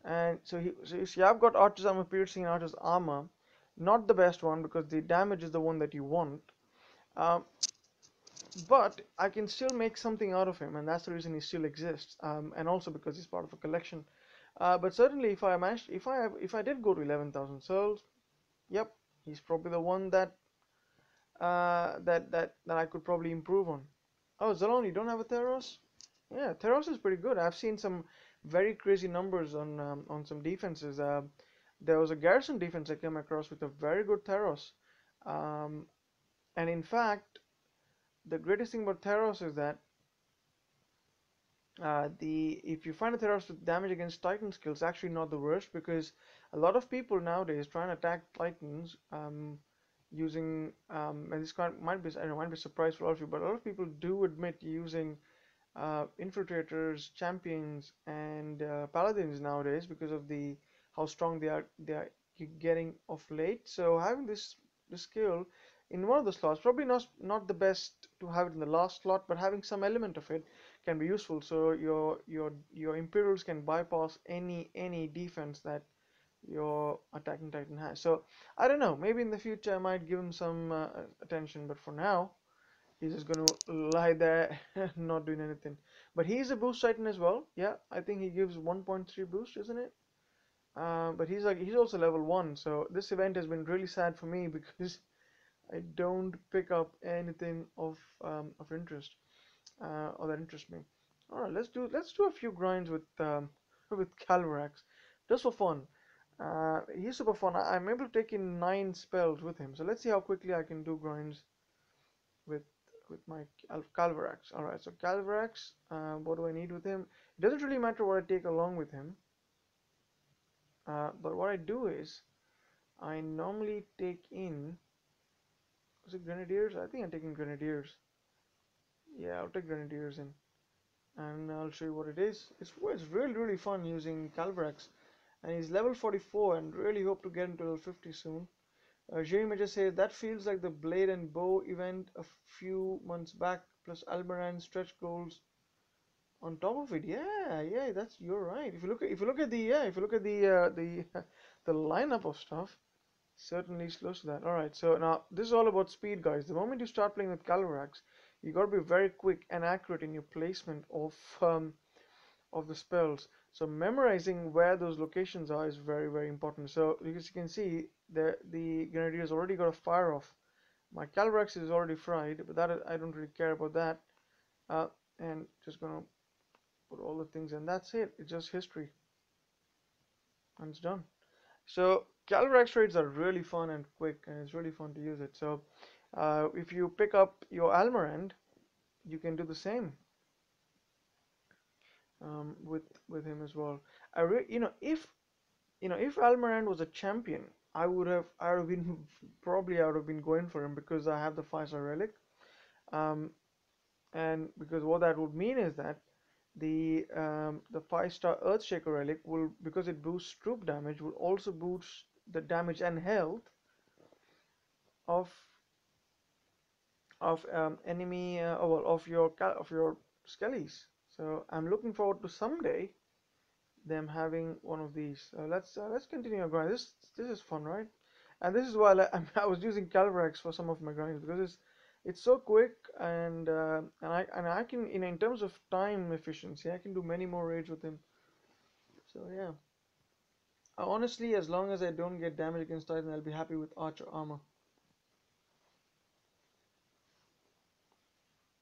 And so you see, I've got Archer's Armor Piercing and Archer's Armor. Not the best one because the damage is the one that you want. Um, but I can still make something out of him, and that's the reason he still exists. And also because he's part of a collection. But certainly, if I managed, if I did go to 11,000 souls, yep, he's probably the one that I could probably improve on. Oh, Zalon, you don't have a Theros? Yeah, Theros is pretty good. I've seen some very crazy numbers on some defenses. There was a garrison defense I came across with a very good Theros. Um, and in fact, the greatest thing about Theros is that the if you find a Theros with damage against Titan skills, actually not the worst because a lot of people nowadays try and attack Titans using and might be I don't know, might be a surprise for all of you, but a lot of people do admit using infiltrators, champions, and paladins nowadays because of the how strong they are getting of late. So having this skill in one of the slots, probably not the best to have it in the last slot, but having some element of it can be useful. So your Imperials can bypass any defense that your attacking Titan has. So I don't know. Maybe in the future I might give him some attention, but for now he's just gonna lie there not doing anything. But he's a boost Titan as well. Yeah, I think he gives 1.3 boost, isn't it? But he's also level 1, so this event has been really sad for me because I don't pick up anything of interest. or that interest me. All right, let's do a few grinds with with Calvarax, just for fun. He's super fun. I'm able to take in 9 spells with him, so let's see how quickly I can do grinds with my Calvarax. All right, so Calvarax, what do I need with him? It doesn't really matter what I take along with him, but what I do is I normally take in. Was it Grenadiers? I think I'm taking Grenadiers. Yeah, I'll take Grenadiers in, and I'll show you what it is. It's really fun using Calvarax, and he's level 44, and really hope to get into level 50 soon. Jeremy just says that feels like the Blade and Bow event a few months back, plus Almarand stretch goals on top of it. Yeah, that's you're right. If you look at the if you look at the the lineup of stuff, certainly close to that. All right, so now this is all about speed, guys. The moment you start playing with Caloverax, you got to be very quick and accurate in your placement of the spells. So memorizing where those locations are is very important. So as you can see, the Grenadier's already got a fire off. My Caloverax is already fried, but that I don't really care about that. And just gonna put all the things, and that's it. It's just history, and it's done. So Caloverax raids are really fun and quick, and it's really fun to use it. So if you pick up your Almarand, you can do the same with him as well. If Almarand was a champion, I would have been probably I would have been going for him because I have the 5-star relic. Um, and because what that would mean is that the 5-star Earthshaker relic will, because it boosts troop damage, will also boost the damage and health of enemy well, of your skellies. So I'm looking forward to someday them having one of these. Let's continue our grind. This is fun, right? And this is why I was using Calvarax for some of my grinds because it's so quick, and I can, in terms of time efficiency, I can do many more raids with him. So yeah, honestly, as long as I don't get damage against Titan, I'll be happy with Archer armor.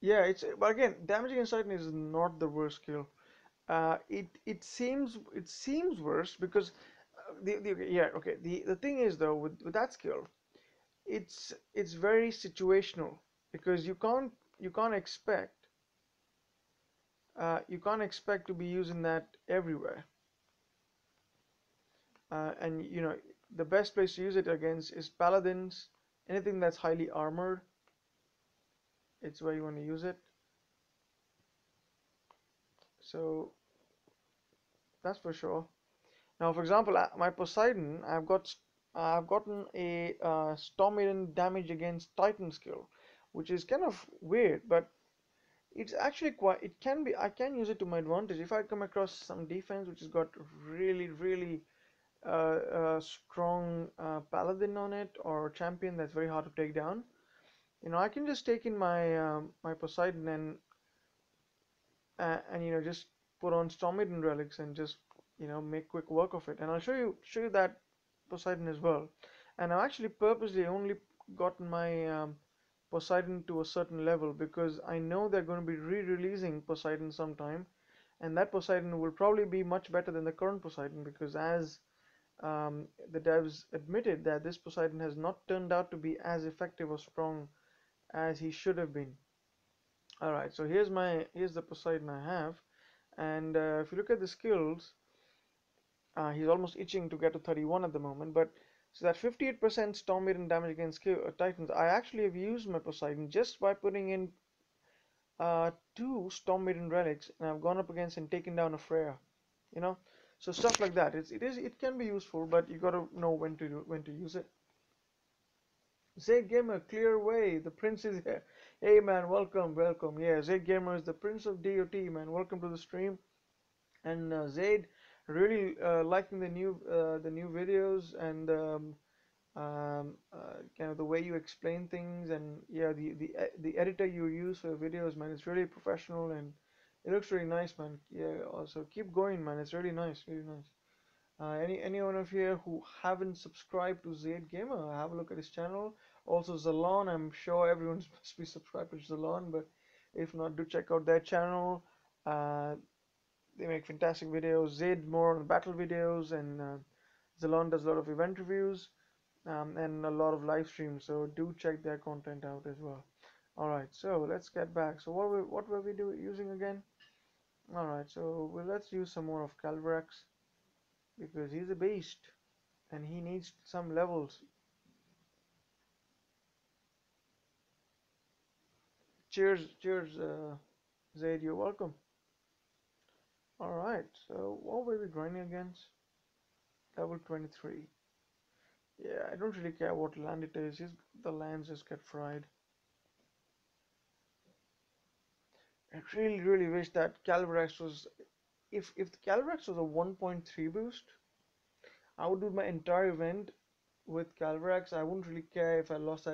Yeah, but again, damage against Titan is not the worst skill. It seems worse because yeah, okay, the thing is though with that skill, it's very situational because you can't expect to be using that everywhere. And the best place to use it against is paladins, anything that's highly armored. It's where you want to use it. So that's for sure. Now, for example, my Poseidon, I've gotten a Storm Maiden damage against Titan skill, which is kind of weird, but it's actually quite. It can be. I can use it to my advantage if I come across some defense which has got really strong paladin on it or champion that's very hard to take down. I can just take in my Poseidon and just put on Storm Maiden relics and just make quick work of it. And I'll show you that Poseidon as well. And I've actually purposely only gotten my Poseidon to a certain level because I know they're going to be re-releasing Poseidon sometime, and that Poseidon will probably be much better than the current Poseidon because as the devs admitted that this Poseidon has not turned out to be as effective or strong as he should have been. All right, so here's the Poseidon I have, and if you look at the skills, he's almost itching to get to 31 at the moment. But so that 58% Storm Maiden damage against Titans, I actually have used my Poseidon just by putting in 2 Storm Maiden relics, and I've gone up against and taken down a Freya. You know, so stuff like that. It can be useful, but you got to know when to use it. Zayd Gamer, clear way. The prince is here. Hey man, welcome. Yeah, Zayd Gamer is the prince of DOT, man. Welcome to the stream. And Zayd, really liking the new videos and kind of the way you explain things, and yeah, the editor you use for videos, man, it's really professional and it looks really nice, man. Yeah, also keep going, man. It's really nice, really nice. Anyone of you who haven't subscribed to Zayd Gamer, have a look at his channel. Also Zalon, I'm sure everyone's must be subscribed to Zalon, but If not, do check out their channel. Uh, they make fantastic videos. Zaid more on the battle videos, and Zalon does a lot of event reviews, and a lot of live streams. So do check their content out as well. All right, so let's get back. So what were we using again? All right, so let's use some more of Calvarax because he's a beast and he needs some levels. Cheers, cheers, Zaid. You're welcome. All right, so what were we grinding against? Level 23. Yeah, I don't really care what land it is. The lands just get fried. I really, really wish that Calvarax was. If the Calvarax was a 1.3 boost, I would do my entire event with Calvarax. I wouldn't really care if I lost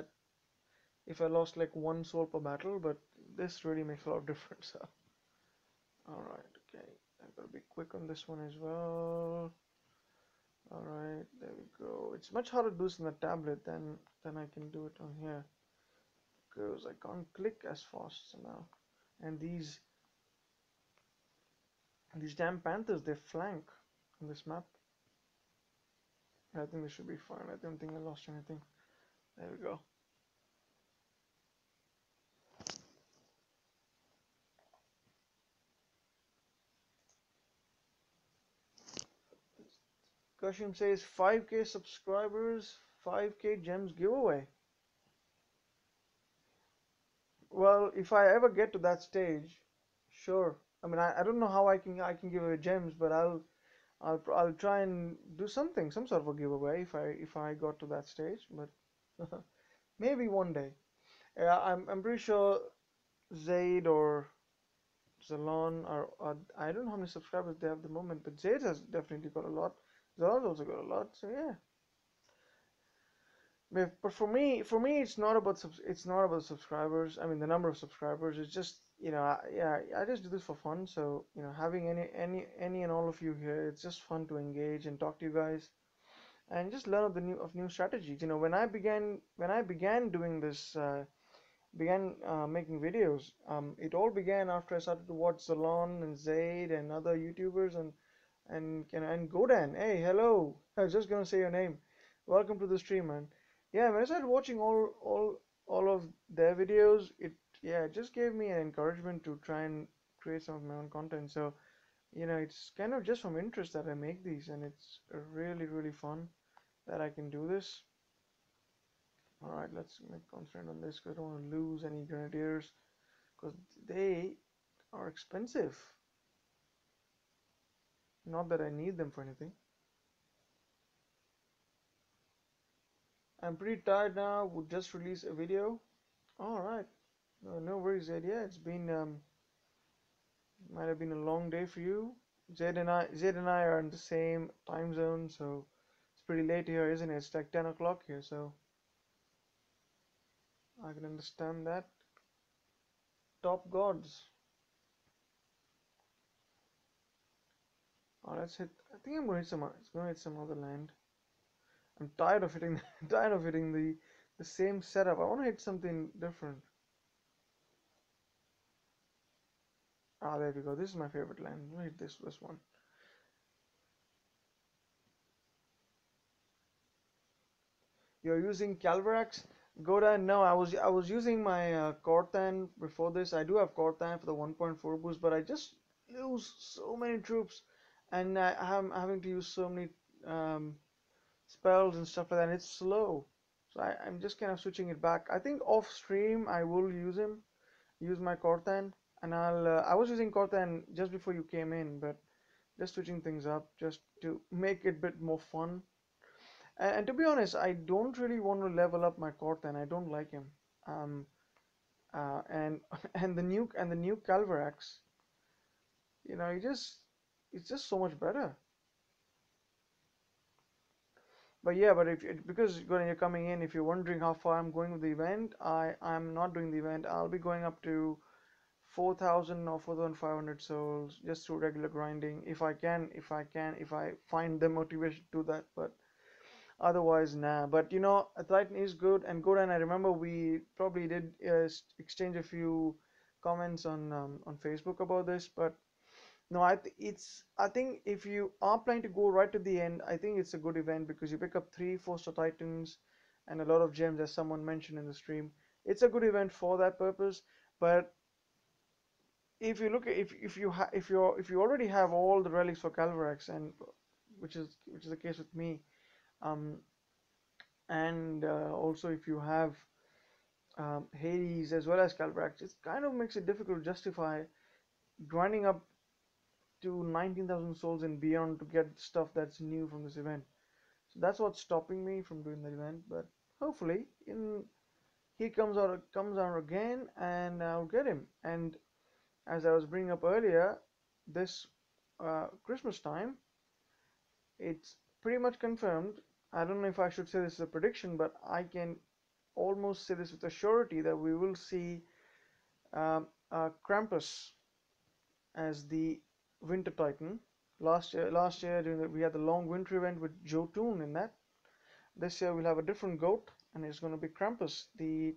like one soul per battle, but this really makes a lot of difference. All right, okay. I gotta be quick on this one as well. All right, there we go. It's much harder to do this on the tablet than I can do it on here because I can't click as fast now. And these damn panthers, they flank on this map. I think this should be fine. I don't think I lost anything. There we go. Kashim says 5k subscribers, 5k gems giveaway. Well, if I ever get to that stage, sure. I mean, I don't know how I can give away gems, but I'll try and do something, some sort of a giveaway if I got to that stage. But maybe one day. Yeah, I'm pretty sure Zaid or Zalon are I don't know how many subscribers they have at the moment, but Zaid has definitely got a lot. Zalon's also got a lot. So yeah. But for me, it's not about subscribers. I mean, the number of subscribers. It's just yeah, I just do this for fun. So having any and all of you here, it's just fun to engage and talk to you guys and just learn of new strategies. When I began doing this, began making videos. It all began after I started to watch Salon and Zaid and other YouTubers and Godan. Hey, hello! I was just gonna say your name. Welcome to the stream, man. Yeah, when I started watching all of their videos, it just gave me an encouragement to try and create some of my own content. So it's kind of just from interest that I make these, and it's really really fun that I can do this. All right, let's make concentrate on this because I don't want to lose any grenadiers because they are expensive. Not that I need them for anything. I'm pretty tired now. Would just release a video. All right. No worries, Zed. Yeah, it's been might have been a long day for you. Zed and I are in the same time zone, so it's pretty late here, isn't it? It's like 10 o'clock here, so I can understand that. Top gods. Let's hit. I think I'm gonna hit some. It's gonna hit some other land. I'm tired of hitting. Tired of hitting the same setup. I want to hit something different. There we go. This is my favorite land. Let me hit this one. You're using Calvarax? Goda? No, I was using my Corthan before this. I do have Corthan for the 1.4 boost, but I just lose so many troops, and I'm having to use so many um, spells and stuff like that. And it's slow, so I'm just kind of switching it back. I think off stream I will use my Corthan, and I was using Corthan just before you came in, but just switching things up just to make it a bit more fun. And to be honest, I don't really want to level up my Corthan. I don't like him. Um, and and the new Calvarax, you know, it's just so much better. But yeah, but because when you're coming in, if you're wondering how far I'm going with the event, I'm not doing the event. I'll be going up to 4,000 or 4,500 souls just through regular grinding if I find the motivation to do that. But otherwise, nah. But Titan is good and good, and I remember we probably did exchange a few comments on Facebook about this, but no, I think if you are planning to go right to the end, I think it's a good event because you pick up three 4-star titans and a lot of gems, as someone mentioned in the stream. It's a good event for that purpose. But if you look at if you already have all the relics for Calvarax, and which is the case with me, um, and also if you have Hades as well as Calvarax, it kind of makes it difficult to justify grinding up to 19,000 souls and beyond to get stuff that's new from this event. So that's what's stopping me from doing that event. But hopefully, he comes out again, and I'll get him. And as I was bringing up earlier, this Christmas time, it's pretty much confirmed. I don't know if I should say this is a prediction, but I can almost say this with a surety that we will see Krampus as the Winter Titan. Last year we had the long winter event with Jotun in that. This year we'll have a different goat, and it's going to be Krampus, the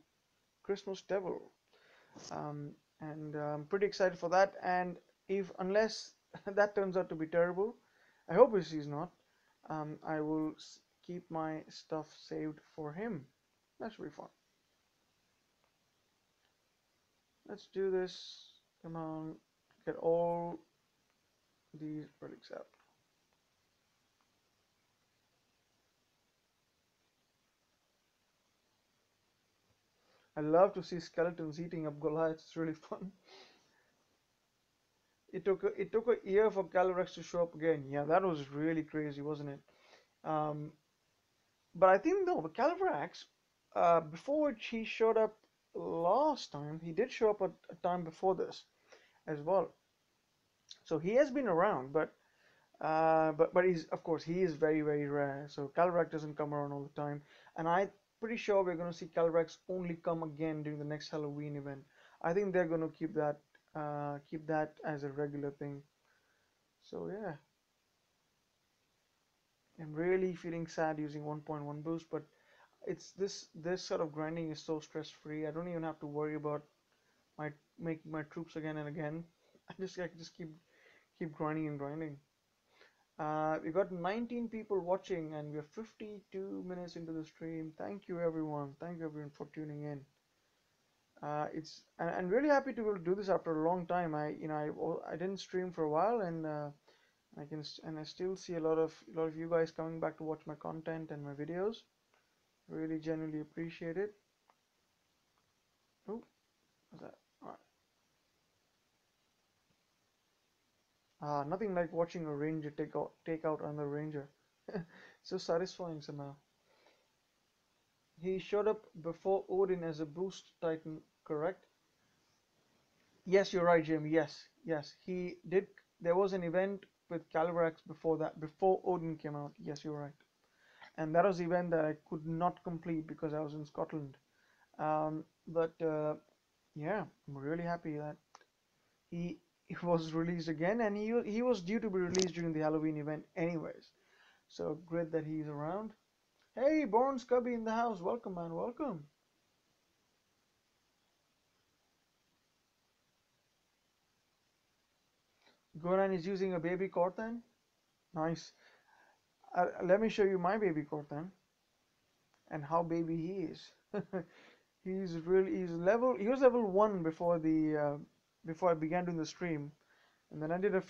Christmas Devil. And I'm pretty excited for that. And if unless that turns out to be terrible, I hope he's not. I will keep my stuff saved for him. That should be fun. Let's do this. Come on, get all these relics out. I love to see skeletons eating up Goliath. It's really fun. It took a year for Calyrex to show up again. Yeah, that was really crazy, wasn't it? Um, but I think no, but Calyrex, before he showed up last time, he did show up a time before this as well. So he has been around, but he's of course he is very very rare. So Calyrex doesn't come around all the time, and I'm pretty sure we're going to see Calyrex only come again during the next Halloween event. I think they're going to keep that as a regular thing. So yeah, I'm really feeling sad using 1.1 boost, but it's this sort of grinding is so stress free. I don't even have to worry about my making my troops again and again. I can just keep grinding and grinding. We got 19 people watching, and we're 52 minutes into the stream. Thank you everyone. Thank you everyone for tuning in. It's and really happy to be able to do this after a long time. I didn't stream for a while, and I still see a lot of you guys coming back to watch my content and my videos. Really genuinely appreciate it. Oh, what's that? All right. Nothing like watching a ranger take out another ranger. So satisfying somehow. He showed up before Odin as a boost titan, correct? Yes, you're right, Jim. Yes, yes, he did. There was an event with Calyrex before that, before Odin came out. Yes, you're right. And that was the event that I could not complete because I was in Scotland. But yeah, I'm really happy that he he was released again, and he was due to be released during the Halloween event anyways. So great that he's around. Hey, Born Scubby in the house. Welcome, man. Welcome. Goran is using a baby Corthan. Nice. Let me show you my baby Corthan and how baby he is. He was level 1 before I began doing the stream, and then I did a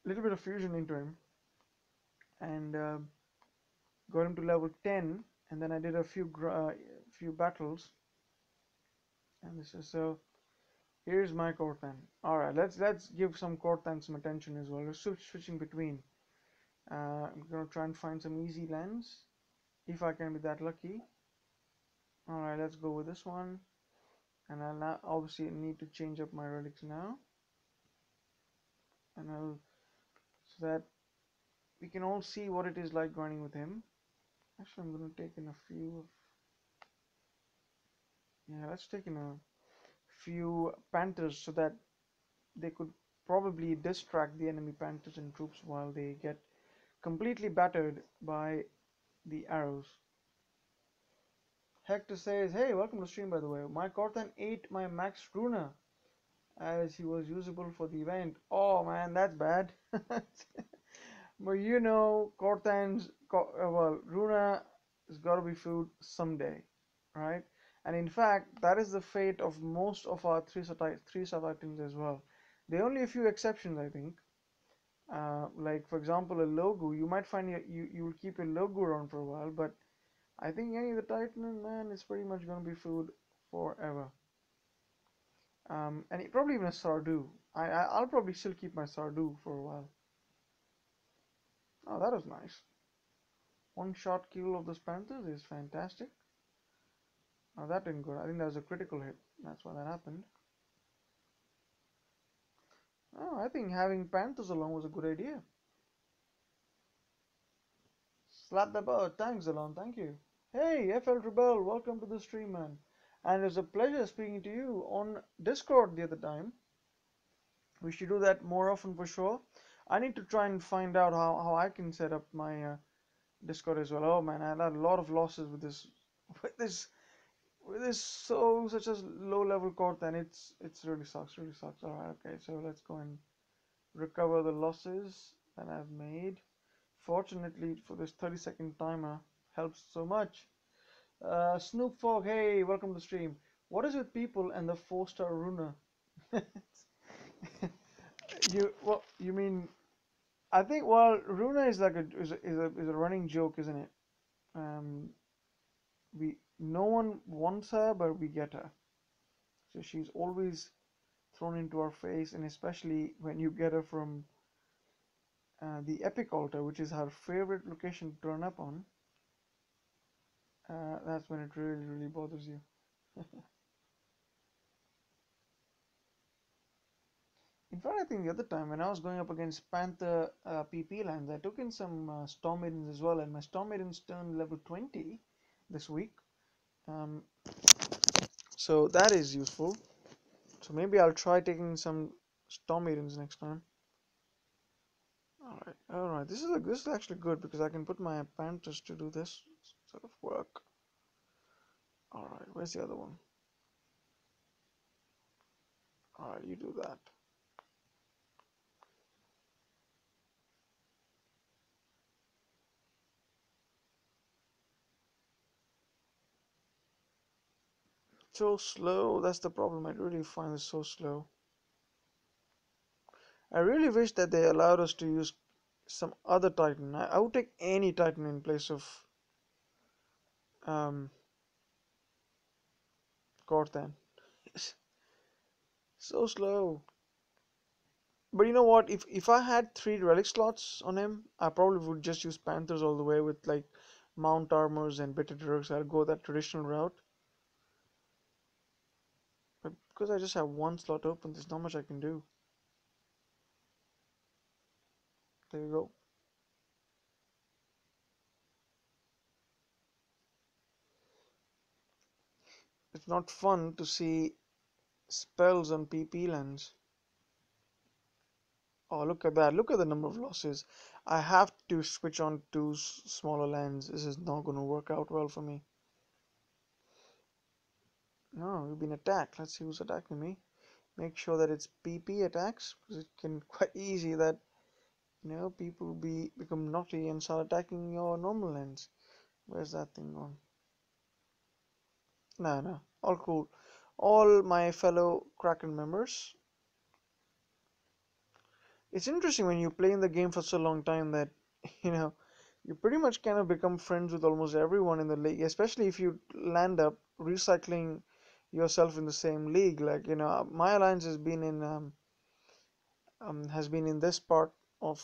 little bit of fusion into him, and got him to level 10, and then I did a few battles, and this is so. Here's my Corthan. All right, let's give some Corthan some attention as well. We're switching between. I'm gonna try and find some easy lands if I can be that lucky. All right, let's go with this one, and I'll now obviously need to change up my relics now, and I'll so that we can all see what it is like grinding with him. Actually, I'm gonna take in a few of yeah, let's take in a few Panthers so that they could probably distract the enemy Panthers and troops while they get completely battered by the arrows. Hector says, hey, welcome to stream by the way. My Corthan ate my Max Runa. as he was usable for the event. Oh man, that's bad. But you know, well, Runa has got to be food someday, right? And in fact, that is the fate of most of our three sub items as well. There are only a few exceptions, I think. Like for example, a logo. You might find you will keep a logo around for a while, but I think any of the Titan, man, is pretty much gonna be food forever. And probably even a Sardu. I'll probably still keep my Sardu for a while. Oh, that was nice. One shot kill of those Panthers is fantastic. Oh, that didn't go. I think that was a critical hit. That's why that happened. Oh, I think having Panthers along was a good idea. Slap the bird. Thanks, Alon. Thank you. Hey, FL Rebel, welcome to the stream, man. And it was a pleasure speaking to you on Discord the other time. We should do that more often for sure. I need to try and find out how I can set up my Discord as well. Oh man, I had a lot of losses with this with this with this such a low level court, and it's really sucks. All right, okay, so let's go and recover the losses that I've made. Fortunately for this 30-second timer helps so much. Snoop Fogg, hey, welcome to the stream. What is with people and the 4-star Runa? You mean I think well Runa is like a running joke, isn't it? Um, we no one wants her, but we get her. So she's always thrown into our face, and especially when you get her from the Epic Altar, which is her favorite location to turn up on. That's when it really bothers you. In fact, I think the other time when I was going up against Panther PP lands, I took in some Storm Maidens as well, and my Storm Maidens turned level 20 this week. Um, so that is useful. So maybe I'll try taking some Storm Maidens next time. All right. This is actually good because I can put my Panthers to do this sort of work. All right. Where's the other one? All right, you do that. So slow. That's the problem. I really find this so slow. I really wish that they allowed us to use some other Titan. I would take any Titan in place of um, Corthan. So slow. But you know what? If I had 3 relic slots on him, I probably would just use Panthers all the way with like Mount Armors and Bitter Drugs. I'll go that traditional route. But because I just have one slot open, there's not much I can do. There you go. It's not fun to see spells on PP lands. Oh, look at that. Look at the number of losses. I have to switch on to smaller lands. This is not going to work out well for me. No, we've been attacked. Let's see who's attacking me. Make sure that it's PP attacks, because it can quite easy that people become naughty and start attacking your normal lands. Where's that thing gone? No, all cool. All my fellow Kraken members. It's interesting when you play in the game for so long time that you know you pretty much kind of become friends with almost everyone in the league, especially if you land up recycling yourself in the same league. Like my alliance has been in this part of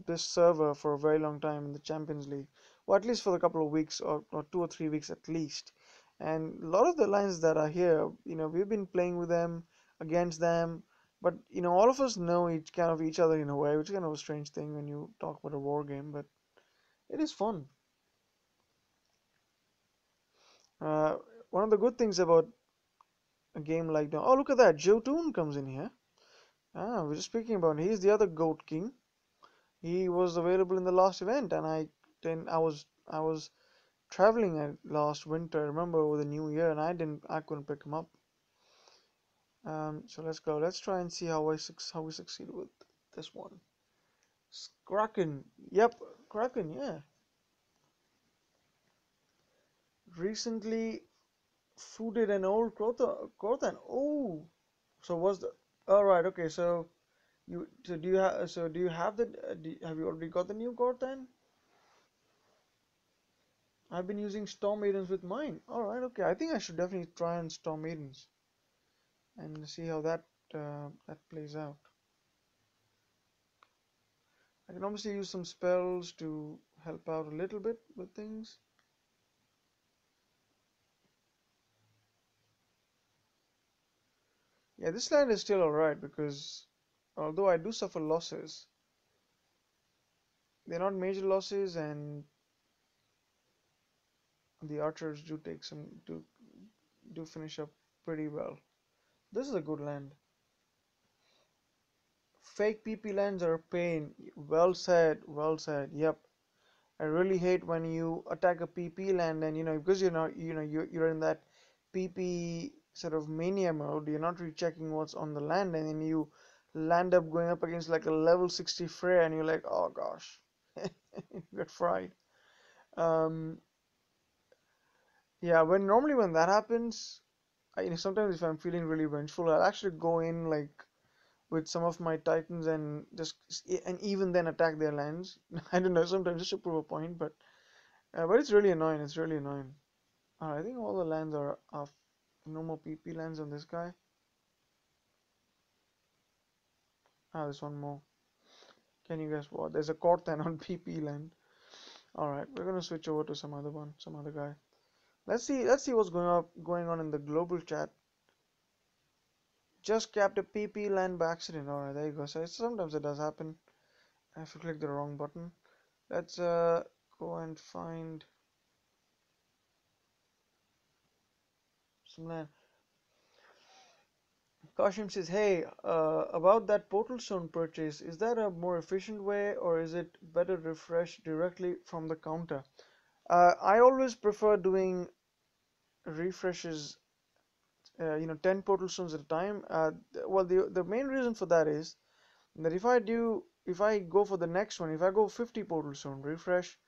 this server for a very long time in the Champions League, or at least for a couple of weeks, or 2 or 3 weeks at least. And a lot of the lines that are here, we've been playing with them, against them, but all of us know each other in a way, which is kind of a strange thing when you talk about a war game, but it is fun. Uh, One of the good things about a game like that, oh look at that, Jotun comes in here. We're just speaking about he's the other Goat King. He was available in the last event, and I was traveling last winter, I remember, over the New Year, and I couldn't pick him up. So let's go. Let's try and see how we succeed with this one. Kraken. Yep, Kraken. Yeah. Recently fooded an old Crothan. Oh, so was the all right? Okay, so do you have the have you already got the new Crothan? I've been using Storm Maidens with mine. All right, okay. I think I should definitely try and Storm Maidens and see how that plays out. I can obviously use some spells to help out a little bit with things. Yeah, this land is still alright because although I do suffer losses, they're not major losses, and the archers do finish up pretty well. This is a good land. Fake PP lands are a pain. Well said, well said. Yep. I really hate when you attack a PP land and because you're not you're in that PP sort of mania mode, you're not really checking what's on the land, and then you land up going up against like a level 60 Freya and you're like, oh gosh, you get fried. Um, yeah, when that happens, sometimes if I'm feeling really vengeful, I'll actually go in like with some of my titans and and even then attack their lands. I don't know, sometimes just to prove a point, but it's really annoying. It's really annoying. I think all the lands are no more PP lands on this guy. There's one more. Can you guess what? There's a Corthan on PP land. Alright, we're gonna switch over to some other one, some other guy. Let's see what's going on in the global chat. Just capped a PP land by accident. Alright, there you go. So sometimes it does happen. I have to click the wrong button. Let's go and find some land. Kashim says, hey, about that portal stone purchase, is that a more efficient way or is it better refresh directly from the counter? I always prefer doing refreshes, 10 portal stones at a time. Well, the main reason for that is that if I go for the next one, if I go 50 portal stone refresh,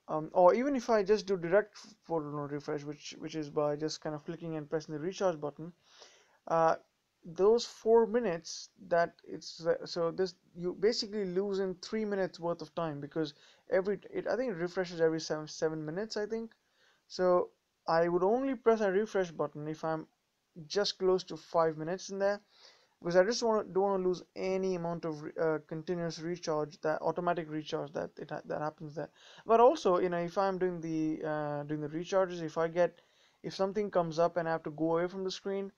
or even if I just do direct portal stone refresh, which is by just kind of clicking and pressing the recharge button, uh, those 4 minutes that it's so this you basically lose in 3 minutes worth of time because I think it refreshes every 7 minutes, I think. So I would only press a refresh button if I'm just close to 5 minutes in there, because I just don't want to lose any amount of continuous recharge, that automatic recharge that happens there. But also, if I'm doing the recharges, if something comes up and I have to go away from the screen,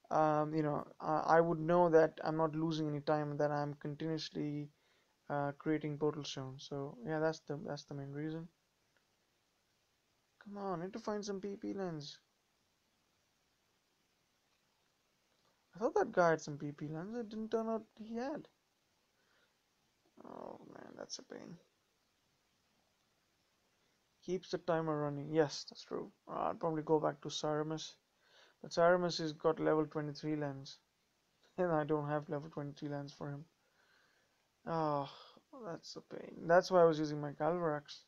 I would know that I'm not losing any time, that I'm continuously creating portal stones. So yeah, that's the main reason. Come on, I need to find some PP lens. I thought that guy had some PP lens. It didn't turn out he had. Oh man, that's a pain. Keeps the timer running. Yes, that's true. I'll probably go back to Cyramus. But Cyramus has got level 23 lens. And I don't have level 23 lens for him. Oh, that's a pain. That's why I was using my Galvarax.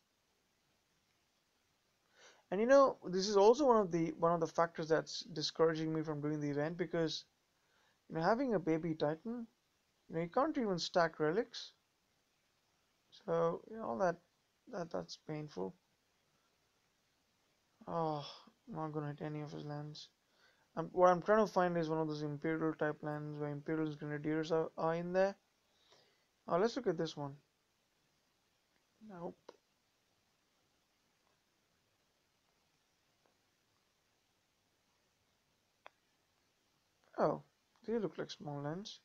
And this is also one of the factors that's discouraging me from doing the event, because having a baby Titan, you can't even stack relics. So all that's painful. Oh, I'm not gonna hit any of his lands. What I'm trying to find is one of those Imperial type lands where Imperial's Grenadiers are in there. Let's look at this one. Nope. Oh, they look like small lands.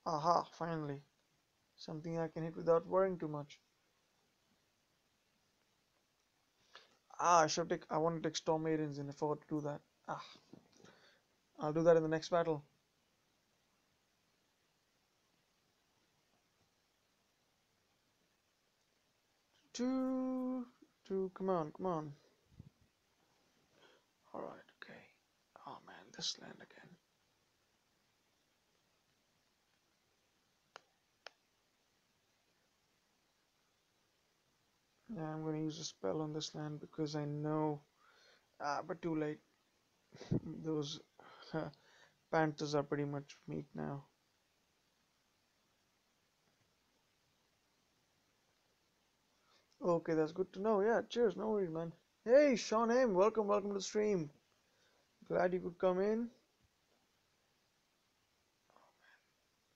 Aha, finally. Something I can hit without worrying too much. I want to take Storm Maidens and I forgot to do that. I'll do that in the next battle. Two, come on, come on. Alright, okay. this land again. Yeah, I'm gonna use a spell on this land because I know. But too late. Those Panthers are pretty much meat now. Okay, that's good to know. Yeah, cheers. No worries, man. Hey, Sean M. Welcome to the stream. Glad you could come in.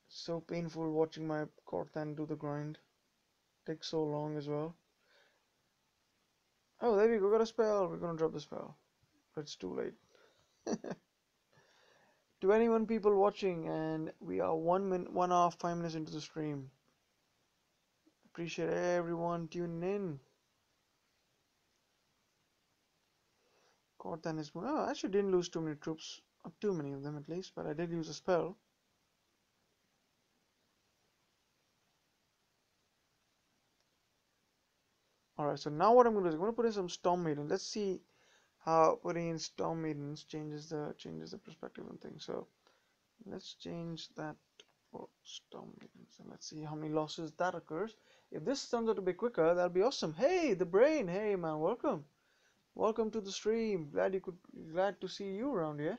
So painful watching my Corthan do the grind. Takes so long as well. Oh, there we go. Got a spell. We're gonna drop the spell. But it's too late. To anyone people watching, and we are 1 minute, 1 hour, 5 minutes into the stream. Appreciate everyone tuning in. Corthan is. Oh, I actually didn't lose too many troops. Not too many of them at least, but I did use a spell. Alright, so now what I'm going to do is I'm going to put in some Storm Maidens. Let's see how putting in Storm Maidens changes the perspective on things. So let's change that for Storm Maidens and let's see how many losses that occurs. If this turns out to be quicker, that'll be awesome. Hey, the brain. Hey man, welcome. Welcome to the stream. Glad to see you around here.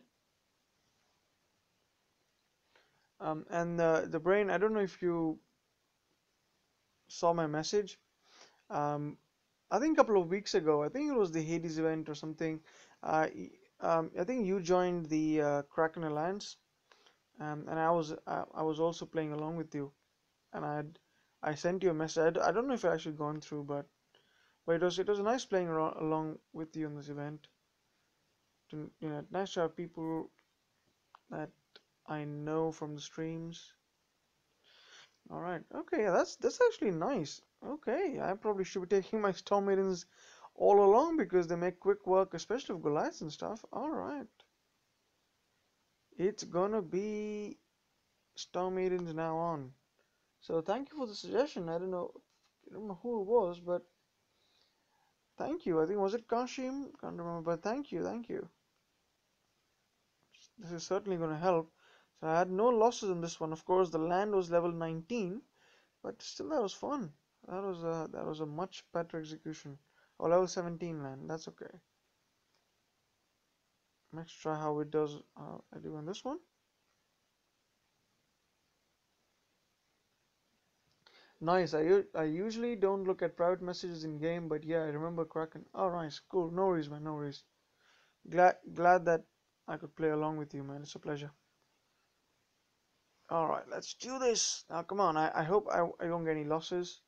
And the brain, I don't know if you saw my message. Um, I think a couple of weeks ago, I think it was the Hades event or something. I think you joined the Kraken Alliance, and I was also playing along with you, and I sent you a message. I don't know if it actually gone through, but it was nice playing along with you in this event. Nice to have people that I know from the streams. All right. Okay. Yeah, that's actually nice. Okay. I probably should be taking my Storm Maidens all along because they make quick work, especially with Goliaths and stuff. All right. It's gonna be Storm Maidens now on. So thank you for the suggestion. I don't know who it was, but thank you. I think was it Kashim? Can't remember, but thank you. This is certainly gonna help. So I had no losses in this one. Of course, the land was level 19. But still, that was fun. That was a much better execution. Oh, level 17 land. That's okay. Let's try how it does. I do on this one. Nice. I usually don't look at private messages in game, but yeah, I remember Kraken. Oh, nice. Cool. No worries, man. No worries. Glad that I could play along with you, man. It's a pleasure. All right, let's do this. Now, come on. I hope I don't get any losses.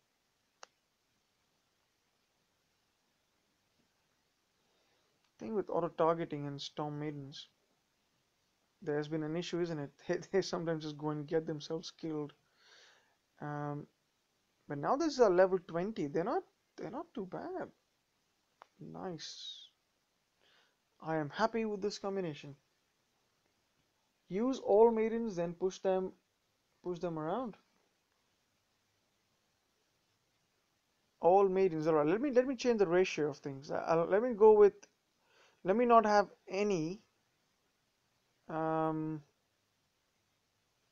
Thing with auto targeting and Storm Maidens, there's been an issue, isn't it? They sometimes just go and get themselves killed. Um, but now this is a level 20. They're not too bad. Nice. I am happy with this combination. Use all maidens, then push them around. All maidens. Alright, let me change the ratio of things. Let me go with. Let me not have any um,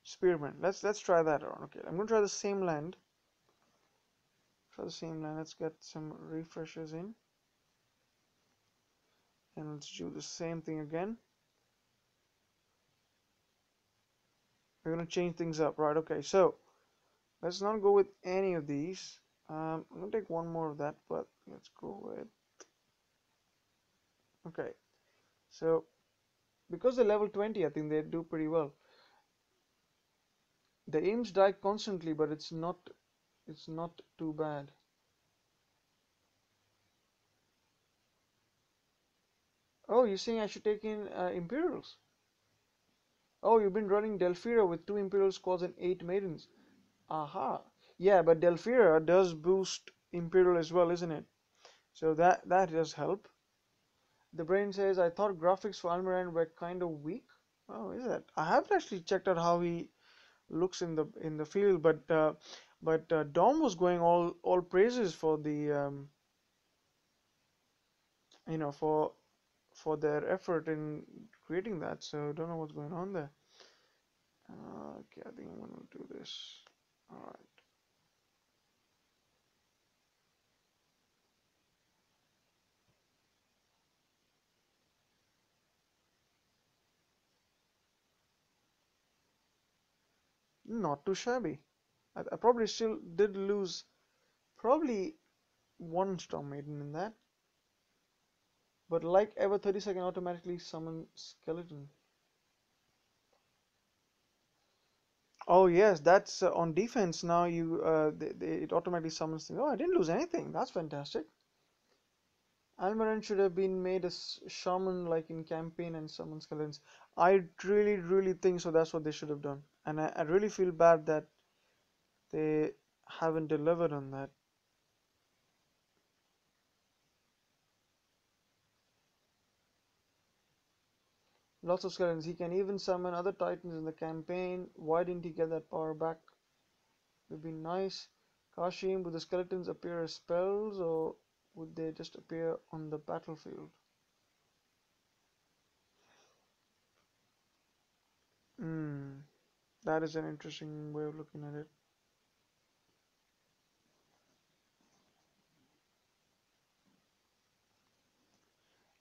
spearmen. Let's try that around. Okay, I'm gonna try the same land. Try the same land. Let's get some refreshers in, and let's do the same thing again. We're gonna change things up, right? Okay, so let's not go with any of these. I'm gonna take one more of that, but let's go with. Okay, so because they're level 20, I think they do pretty well. The aims die constantly, but it's not too bad. Oh, you're saying I should take in Imperials? Oh, you've been running Delphira with 2 Imperial squads and 8 Maidens. Aha. Yeah, but Delphira does boost Imperial as well, isn't it? So that does help. The brain says I thought graphics for Almarand were kind of weak. Oh, is that? I haven't actually checked out how he looks in the field, but Dom was going all praises for the for for their effort in creating that. So don't know what's going on there. Okay, I think I'm gonna do this. All right. Not too shabby. I probably still did lose probably one Storm Maiden in that, but like ever, 30 second automatically summon skeleton. Oh yes, that's on defense. Now you it automatically summons things. Oh, I didn't lose anything. That's fantastic. Almarand should have been made a shaman like in campaign and summon skeletons. I really, really think so. That's what they should have done, and I really feel bad that they haven't delivered on that. Lots of skeletons. He can even summon other titans in the campaign. Why didn't he get that power back? Would be nice. Kashim, would the skeletons appear as spells or would they just appear on the battlefield? Hmm, that is an interesting way of looking at it.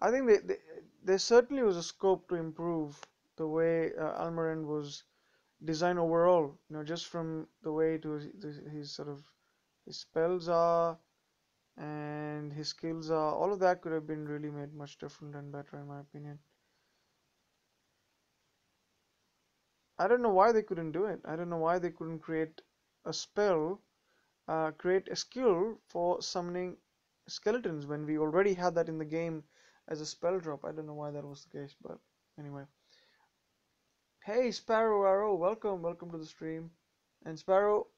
I think there certainly was a scope to improve the way Almarand was designed overall. You know, just from the way to his sort of his spells are and his skills are, all of that could have been really made much different and better in my opinion. I don't know why they couldn't do it. I don't know why they couldn't create a spell, create a skill for summoning skeletons when we already had that in the game as a spell drop. I don't know why that was the case, but anyway. Hey Sparrow Arrow, welcome to the stream. And Sparrow,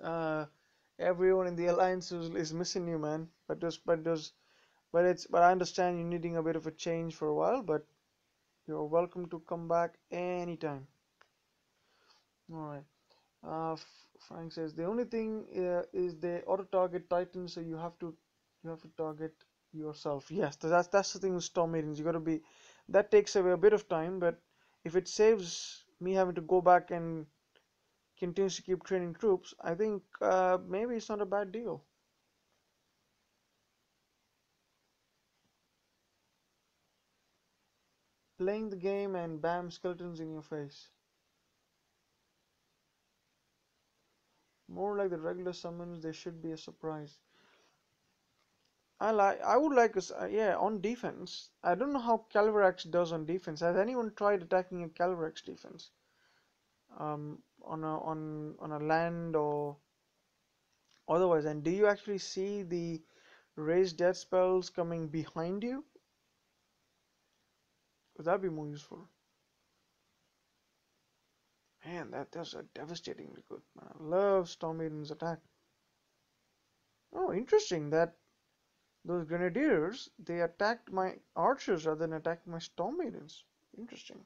uh, everyone in the Alliance is missing you, man. But I understand you're needing a bit of a change for a while, but you're welcome to come back anytime. All right. Frank says the only thing is they auto target Titans, so you have to target yourself. Yes, that's the thing with Storm Maidens. You got to be that takes away a bit of time, but if it saves me having to go back and continues to keep training troops, I think maybe it's not a bad deal. Playing the game and bam, skeletons in your face. More like the regular summons, they should be a surprise. I would like us yeah on defense. I don't know how Calvarax does on defense. Has anyone tried attacking a Calvarax defense? On a land or otherwise? And do you actually see the raised death spells coming behind you? Would that be more useful? Man, that's a devastatingly good. Man, I love Storm Maiden's attack. Oh, interesting that those grenadiers they attacked my archers rather than attacking my Storm Maidens. Interesting.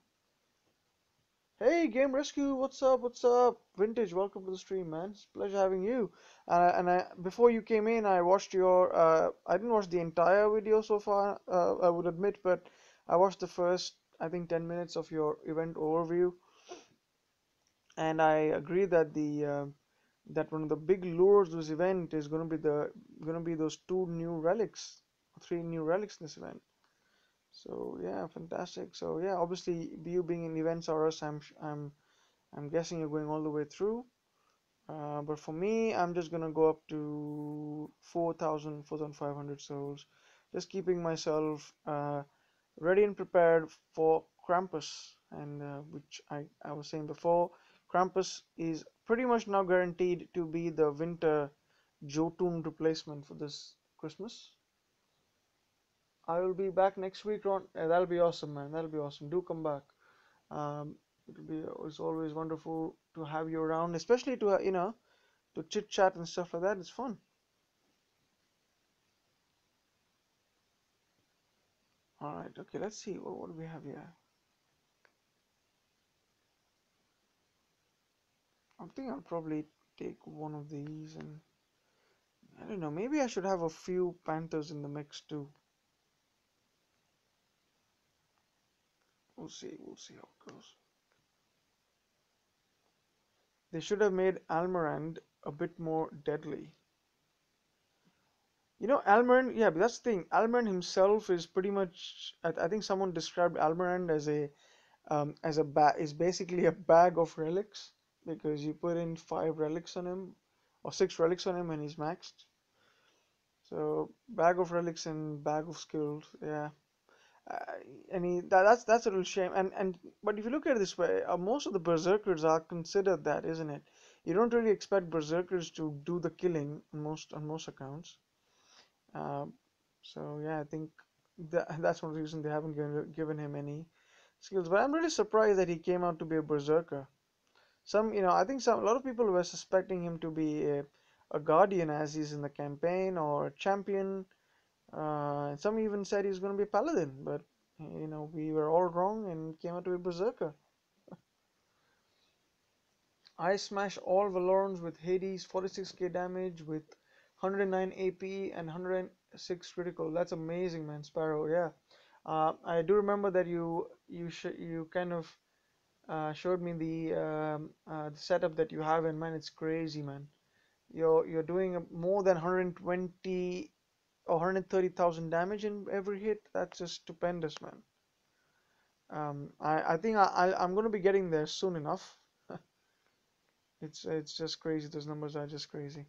Hey, Game Rescue, what's up? What's up? Vintage, welcome to the stream, man. It's a pleasure having you. Before you came in, I watched your. I didn't watch the entire video so far. I would admit, but I watched the first, I think, 10 minutes of your event overview, and I agree that the that one of the big lures of this event is going to be those two new relics, three new relics in this event. So yeah, fantastic. So yeah, obviously, you being in events or us, I'm guessing you're going all the way through. But for me, I'm just gonna go up to 4,000, 4,500 souls, just keeping myself ready and prepared for Krampus, and which I was saying before, Krampus is pretty much now guaranteed to be the winter Jotun replacement for this Christmas. I will be back next week, Ron. That'll be awesome, man. That'll be awesome. Do come back. Um, it's always wonderful to have you around, especially to to chit chat and stuff like that. It's fun. All right, okay. Let's see what do we have here. I think I'll probably take one of these, and I don't know. Maybe I should have a few panthers in the mix too. We'll see. We'll see how it goes. They should have made Almarand a bit more deadly. You know, Almarand, yeah, but that's the thing. Almarand himself is pretty much. I think someone described Almarand as a bag is basically a bag of relics because you put in 5 relics on him or 6 relics on him and he's maxed. So bag of relics and bag of skills, yeah. Uh, and that's a little shame. And but if you look at it this way, most of the berserkers are considered that, isn't it? You don't really expect berserkers to do the killing on most accounts. Uh, so yeah, I think that's one reason they haven't given him any skills. But I'm really surprised that he came out to be a berserker. I think a lot of people were suspecting him to be a guardian as he's in the campaign or a champion. Some even said he's going to be a paladin, but we were all wrong and came out to be berserker. I smash all Valorans with Hades, 46k damage with 109 AP and 106 critical. That's amazing, man, Sparrow. Yeah, I do remember that you kind of showed me the setup that you have in, man. It's crazy, man. You're doing more than 120 or 130,000 damage in every hit. That's just stupendous, man. I think I'm gonna be getting there soon enough. It's just crazy. Those numbers are just crazy.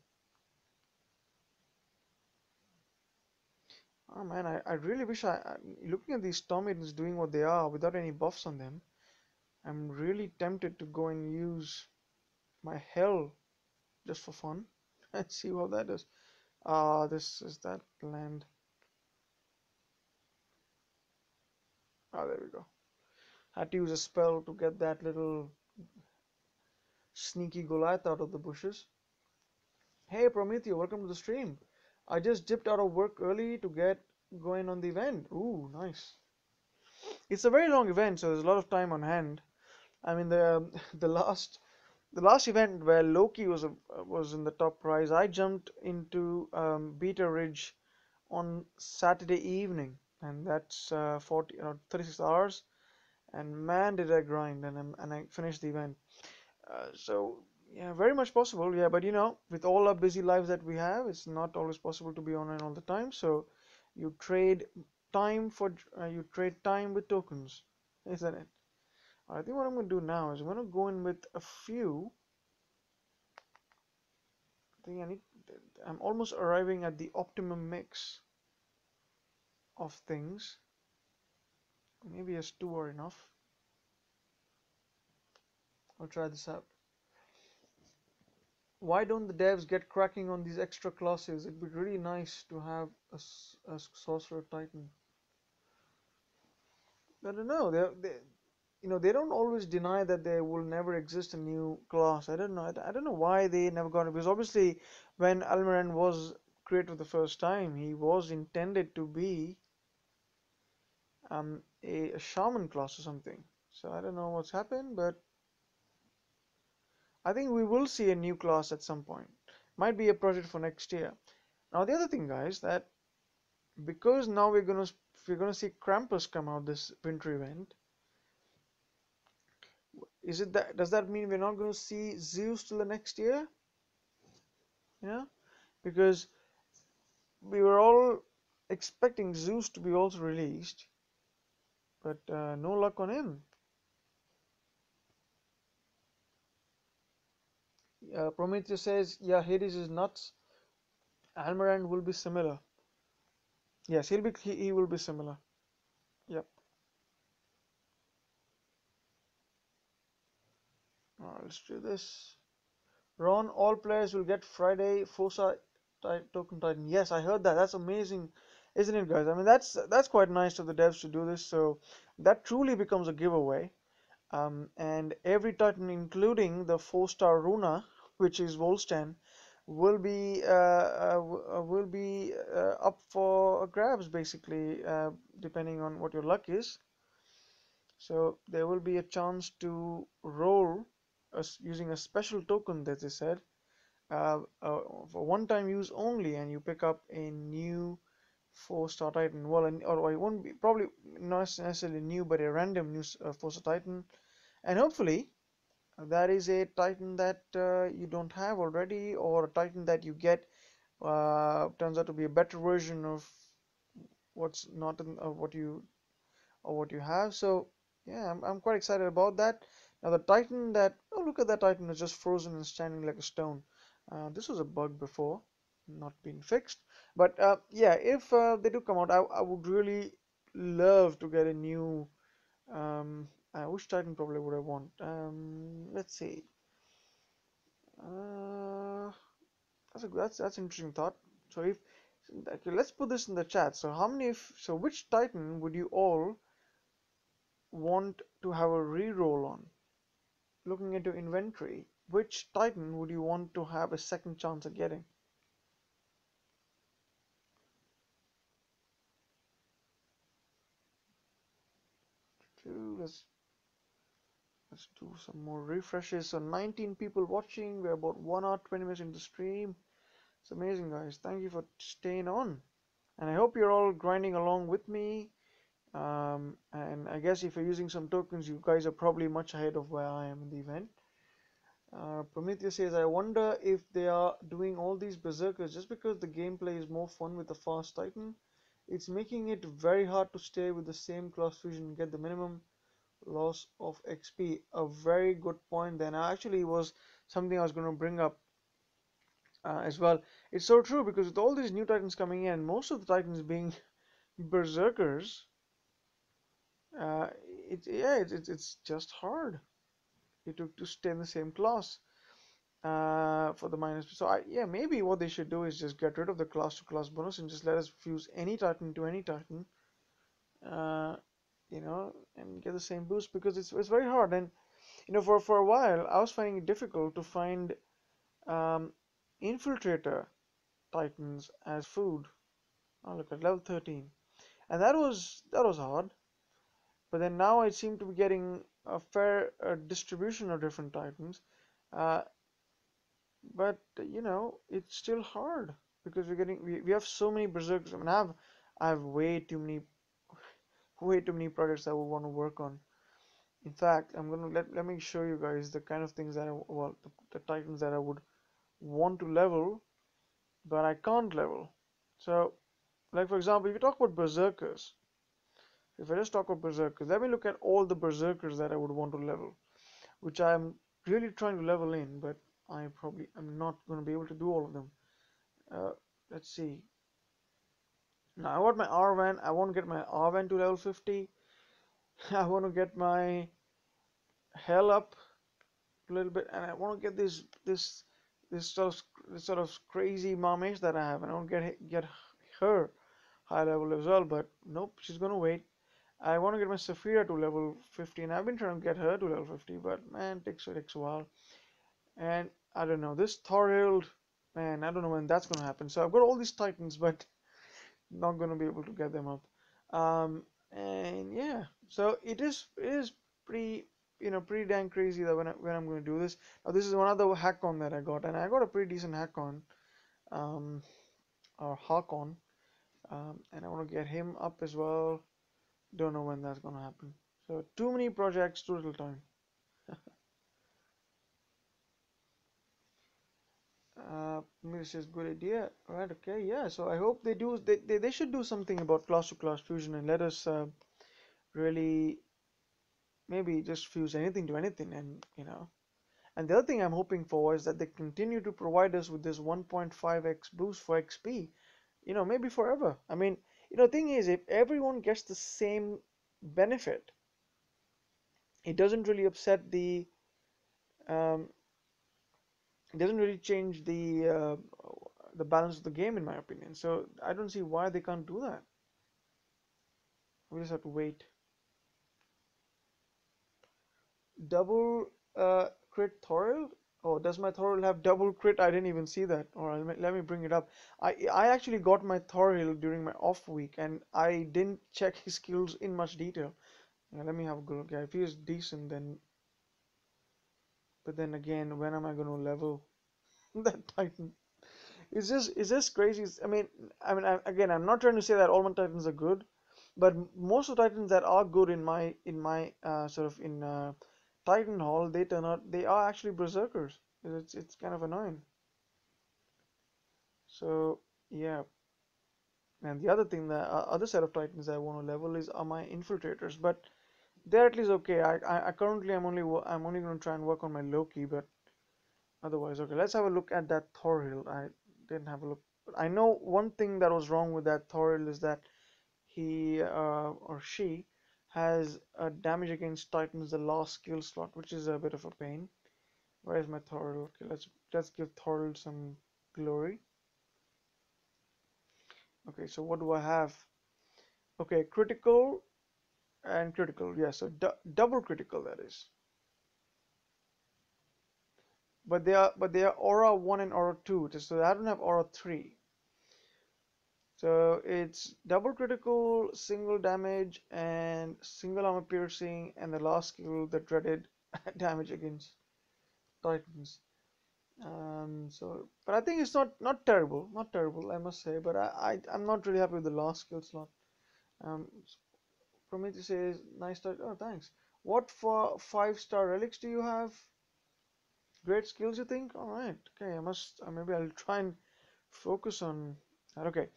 Oh man, I really wish looking at these Tommies doing what they are without any buffs on them. I'm really tempted to go and use my hell just for fun and see how that does. Ah, this is that land. Ah, there we go. Had to use a spell to get that little sneaky Goliath out of the bushes. Hey Prometheo, welcome to the stream. I just dipped out of work early to get going on the event. Ooh, nice. It's a very long event, so there's a lot of time on hand. I mean, the last the last event where Loki was in the top prize, I jumped into Beta Ridge on Saturday evening, and that's 36 hours. And man, did I grind, and I finished the event. So yeah, very much possible. Yeah, but with all our busy lives that we have, it's not always possible to be online all the time. So you trade you trade time with tokens, isn't it? I think what I'm going to do now is I'm going to go in with a few. I think I'm almost arriving at the optimum mix of things. Maybe as two are enough. I'll try this out. Why don't the devs get cracking on these extra classes? It'd be really nice to have a sorcerer titan. I don't know. They don't always deny that there will never exist a new class. I don't know. I don't know why they never got it. Because obviously, when Almarand was created for the first time, he was intended to be a shaman class or something. So I don't know what's happened, but I think we will see a new class at some point. Might be a project for next year. Now the other thing, guys, that because now we're gonna see Krampus come out this winter event. Does that mean we're not gonna see Zeus till the next year? Yeah, because we were all expecting Zeus to be also released, but no luck on him. Prometheus says, "Yeah, Hades is nuts. Almarand will be similar." Yes, he will be similar. Yep. Let's do this. Ron, all players will get Friday Fossa token Titan. Yes, I heard that. That's amazing, isn't it, guys? I mean, that's quite nice of the devs to do this. So that truly becomes a giveaway. And every Titan, including the 4-star Runa, which is Volstan, will be up for grabs basically, depending on what your luck is. So there will be a chance to roll using a special token that they said for one-time use only, and you pick up a new 4-star Titan. Well, or it won't be probably not necessarily new, but a random new 4-star Titan, and hopefully that is a Titan that you don't have already, or a Titan that you get turns out to be a better version of what's not in, what you have. So yeah, I'm quite excited about that. Now the Titan that, oh, look at that Titan, is just frozen and standing like a stone. This was a bug before, not being fixed. But yeah, if they do come out, I would really love to get a new. Which Titan probably would I want? Let's see. Uh, that's an interesting thought. So if okay, let's put this in the chat. So how many? So which Titan would you all want to have a reroll on? Looking into inventory, which Titan would you want to have a second chance at getting? Let's do some more refreshes. So 19 people watching. We're about 1 hour 20 minutes into the stream. It's amazing, guys. Thank you for staying on, and I hope you're all grinding along with me. And I guess if you're using some tokens, you guys are probably much ahead of where I am in the event. Prometheus says, I wonder if they are doing all these berserkers just because the gameplay is more fun with the fast Titan. It's making it very hard to stay with the same class fusion and get the minimum loss of XP. A very good point then. Actually, was something I was going to bring up as well. It's so true because with all these new Titans coming in, most of the Titans being berserkers, uh, it's just hard to stay in the same class. For the minus. So yeah, maybe what they should do is just get rid of the class to class bonus and just let us fuse any Titan to any Titan, uh, and get the same boost because it's very hard. And for a while I was finding it difficult to find um, infiltrator Titans as food. Oh, look at level 13, and that was hard. But then now I seem to be getting a fair distribution of different Titans. Uh, but it's still hard because we have so many berserkers. I mean, I have way too many projects I would want to work on. In fact, I'm gonna let me show you guys the kind of things that the titans that I would want to level, but I can't level. So, like for example, if you talk about berserkers, if I just talk about berserkers, let me look at all the berserkers that I would want to level, which I'm really trying to level in, but I probably am not going to be able to do all of them. Uh, let's see. Now I want my R-Van. I want to get my R-Van to level 50. I want to get my hell up a little bit, and I want to get this sort of crazy momish that I have, and I want to get her high level as well. But nope, she's gonna wait. I want to get my Saphira to level 50, and I've been trying to get her to level 50, but man, it takes a while. And I don't know, this Thorhild, man, I don't know when that's gonna happen. So I've got all these Titans, but not going to be able to get them up. And yeah, so it is pretty dang crazy that when I'm going to do this. Now this is one other hack on that I got, and I got a pretty decent hack on, um, or hack on, and I want to get him up as well. Don't know when that's going to happen. So too many projects, too little time. Maybe it's good idea. Right, okay, yeah. So I hope they should do something about class to class fusion and let us really maybe just fuse anything to anything. And the other thing I'm hoping for is that they continue to provide us with this 1.5x boost for XP, maybe forever. I mean, thing is, if everyone gets the same benefit, it doesn't really upset um, it doesn't really change the balance of the game, in my opinion. So I don't see why they can't do that. We just have to wait. Double crit Thoril? Oh, does my Thoril have double crit? I didn't even see that. Or let me bring it up. I actually got my Thoril during my off week, and I didn't check his skills in much detail. Let me have a good look. Yeah, if he is decent, then. But then again, when am I going to level that Titan? It's just crazy. Again, I'm not trying to say that all my Titans are good, but most of the Titans that are good in my sort of in Titan Hall, they are actually berserkers. It's kind of annoying. So yeah, and the other thing, the other set of Titans I want to level is are my infiltrators, but they're at least okay. I currently I'm only going to try and work on my Loki, but otherwise okay. Let's have a look at that Thorhild. I didn't have a look. I know one thing that was wrong with that Thorhild is that he or she has a damage against Titans the last skill slot, which is a bit of a pain. Where is my Thorhild? Okay, let's give Thorhild some glory. Okay, so what do I have? Okay, critical and critical. Yeah, so double critical that is. But they are aura 1 and aura 2. So I don't have aura 3. So it's double critical, single damage, and single armor piercing, and the last skill, the dreaded damage against Titans. But I think it's not terrible, not terrible, I must say. But I'm not really happy with the last skill slot. Um, Prometheus says, nice start. Oh, thanks. What for 5-star relics do you have? Great skills, you think? All right. Okay, maybe I'll try and focus on that. Okay.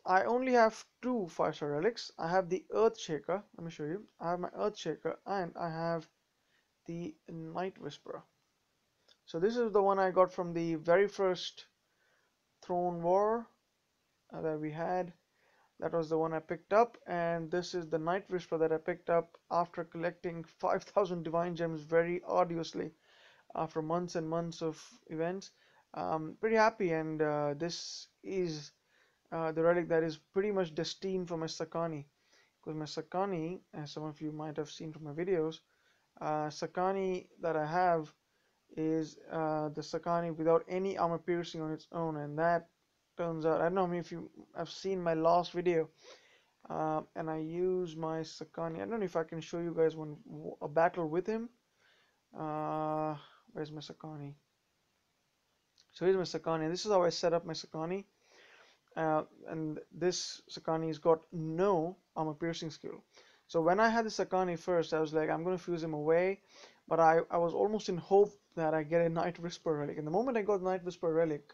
I only have two 5-star relics. I have the Earth Shaker. Let me show you. I have my Earth Shaker and I have the Night Whisperer. So this is the one I got from the very first Throne War that we had. That was the one I picked up, and this is the Night Whisperer that I picked up after collecting 5,000 Divine Gems very arduously after months and months of events. Pretty happy, and this is the relic that is pretty much destined for my Sakani. Because my Sakani, as some of you might have seen from my videos, Sakani that I have is the Sakani without any armor piercing on its own, and that turns out, I don't know if you have seen my last video, and I use my Sakani. I don't know if I can show you guys a battle with him. Uh, where's my Sakani? So here's my Sakani. This is how I set up my Sakani. And this Sakani's got no armor piercing skill. So when I had the Sakani first, I was like, I'm going to fuse him away. But I was almost in hope that I get a Night Whisper relic. And the moment I got Night Whisper relic,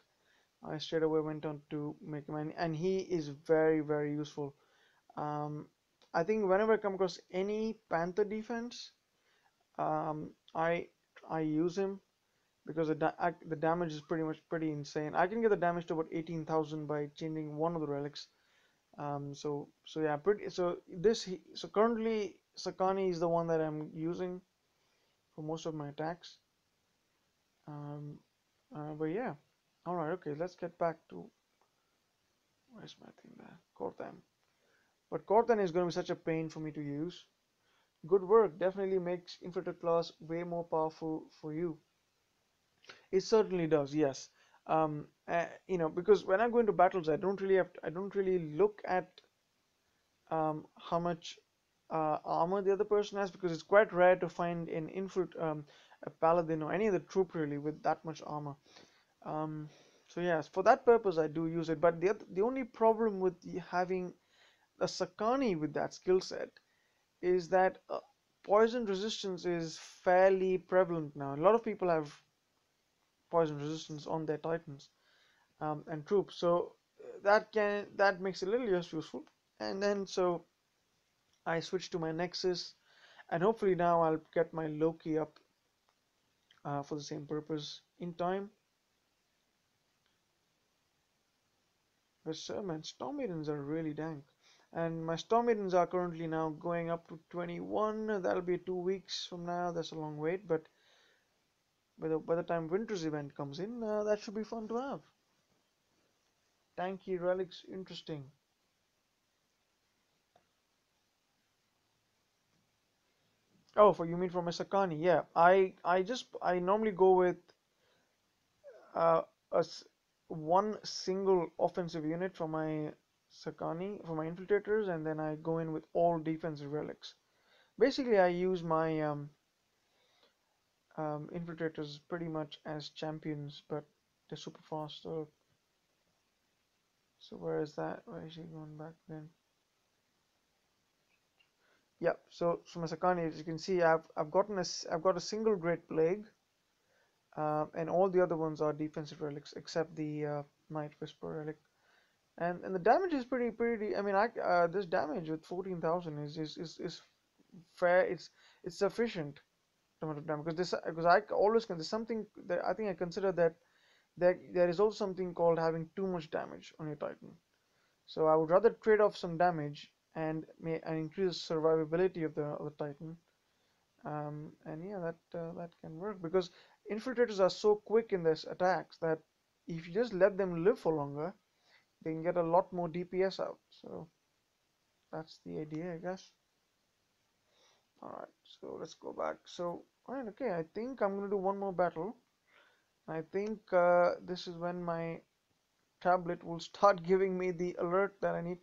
I straight away went on to make him. And he is very, very useful. Um, I think whenever I come across any Panther defense, um, I I use him because the damage is pretty insane. I can get the damage to about 18,000 by changing one of the relics. So yeah, so currently Sakani is the one that I'm using for most of my attacks. Um, but yeah, all right, okay, let's get back to where's my thing there, Korthan. But Korthan is going to be such a pain for me to use. Good work, definitely makes Infiltrator class way more powerful for you. It certainly does, yes. Because when I go into battles, I don't really look at how much armor the other person has because it's quite rare to find a paladin or any other troop really with that much armor. Um, so yes, for that purpose I do use it. But the only problem with having a Sakani with that skill set is that poison resistance is fairly prevalent now. A lot of people have poison resistance on their titans and troops, so that makes it a little less useful. And then so I switch to my Nexus, and hopefully now I'll get my Loki up for the same purpose in time. But man, Storm Maidens are really dank. And my Storm Maidens are currently now going up to 21. That'll be 2 weeks from now. That's a long wait, but by the time Winter's event comes in, that should be fun to have. Tanky relics, interesting. Oh, for you mean from a Sakani? Yeah, I normally go with uh, one single offensive unit for my Sakani, for my infiltrators, and then I go in with all defensive relics. Basically, I use my infiltrators pretty much as champions, but they're super fast. So So where is that? Where is he going back then? Yeah. So my Sakani, as you can see, I've got a single Great Plague, and all the other ones are defensive relics except the Night Whisper relic. And the damage is pretty. I mean, this damage with 14,000 is fair. It's sufficient amount of damage because I always can. There's something that I think I consider that there is also something called having too much damage on your Titan. So I would rather trade off some damage and increase survivability of the Titan. And yeah, that can work because infiltrators are so quick in their attacks that if you just let them live for longer, they can get a lot more DPS out. So that's the idea, I guess. All right, so let's go back. So, all right, okay, I think I'm gonna do one more battle. I think this is when my tablet will start giving me the alert that I need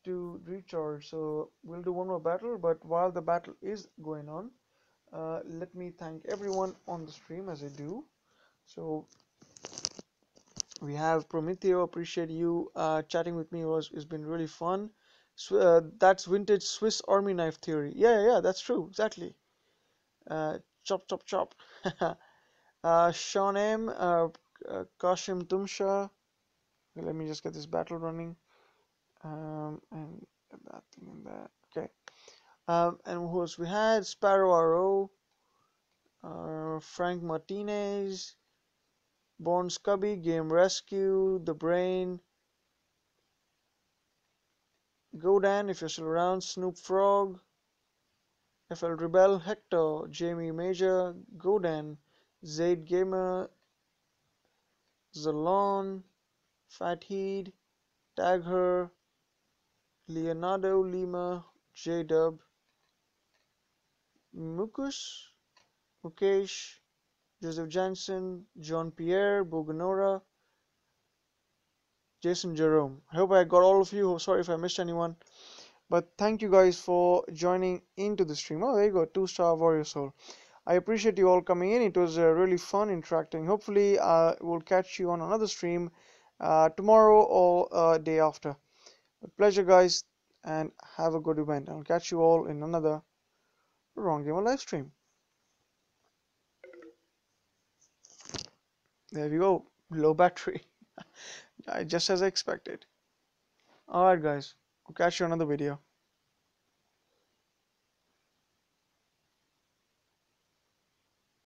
to recharge. So we'll do one more battle, but while the battle is going on, let me thank everyone on the stream as I do. So we have Prometheo, appreciate you chatting with me. It's been really fun. That's vintage Swiss Army knife theory. Yeah, that's true, exactly. Chop, chop, chop. Sean M, Kashim Tumsha. Okay, let me just get this battle running. And get that thing in there. Okay. And who else we had? Sparrow RO, Frank Martinez, Born Scubby, Game Rescue, The Brain, Godan, if you're still around, Snoop Frog, FL Rebel, Hector, Jamie Major, Godan, Zaid Gamer, Zalon, Fatheed, Tag Her, Leonardo Lima, J-Dub, Mukesh, Joseph Jansen, John Pierre, Boganora, Jason Jerome. I hope I got all of you. Sorry if I missed anyone. But thank you guys for joining into the stream. Oh, there you go, 2-star Warrior Soul. I appreciate you all coming in. It was really fun interacting. Hopefully, we'll catch you on another stream tomorrow or day after. But pleasure, guys, and have a good event. I'll catch you all in another Wrong Gamer live stream. There we go. Low battery. Just as I expected. Alright, guys. I'll catch you on another video.